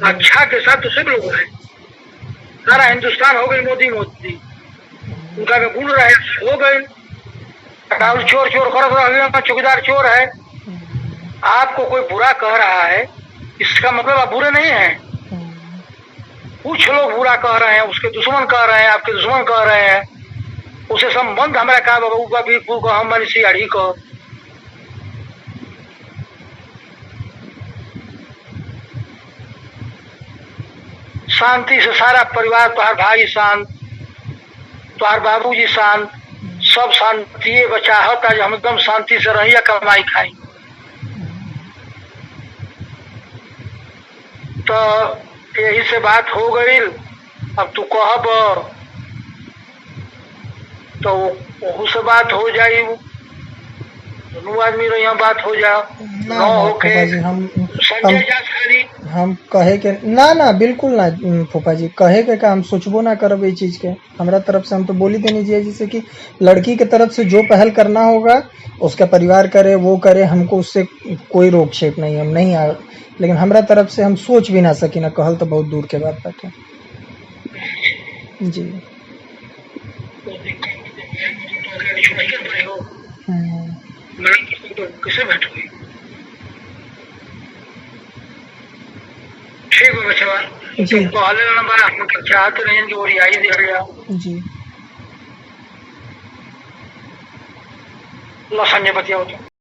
अच्छा के साथ तो सब लोग हैं, सारा हिंदुस्तान हो गई मोदी, उनका गुण रहे हो गए। राहुल चोर करत रहे, चौकीदार चोर है। आपको कोई बुरा कह रहा है, इसका मतलब आप बुरे नहीं हैं। कुछ लोग बुरा कह रहे हैं, उसके दुश्मन कह रहे हैं, आपके दुश्मन कह रहे हैं, उसे संबंध हमारा का बाबू का भी हम मनीषी अड़ी को शांति से सारा परिवार, तुहार भाई शांत, तुहार बाबूजी शांत, सब शांति बचाहत। आज हम एकदम शांति से रही, कमाई खाई। तो यही से बात हो गई। अब तू कहब तो वहू से बात हो जाई, दोनों आदमी रही बात हो जाओ न होके। संजय जास खाली हम कहे के ना बिल्कुल ना फूफा जी, कहे के का हम सोचबो ना करब ये चीज के। हमारा तरफ से हम तो बोली देनी चाहिए, जैसे कि लड़की के तरफ से जो पहल करना होगा उसका परिवार करे, वो करे, हमको उससे कोई रोक छेक नहीं, हम नहीं आ। लेकिन हमारा तरफ से हम सोच भी ना सकी ना, कहल तो बहुत दूर के बात बाटे जी। किसे भेंट हुई? ठीक है बच्चा जी, पहले नंबर आप चाहते नहीं कि ओरियाई दे गया जी। लो संजय बतिया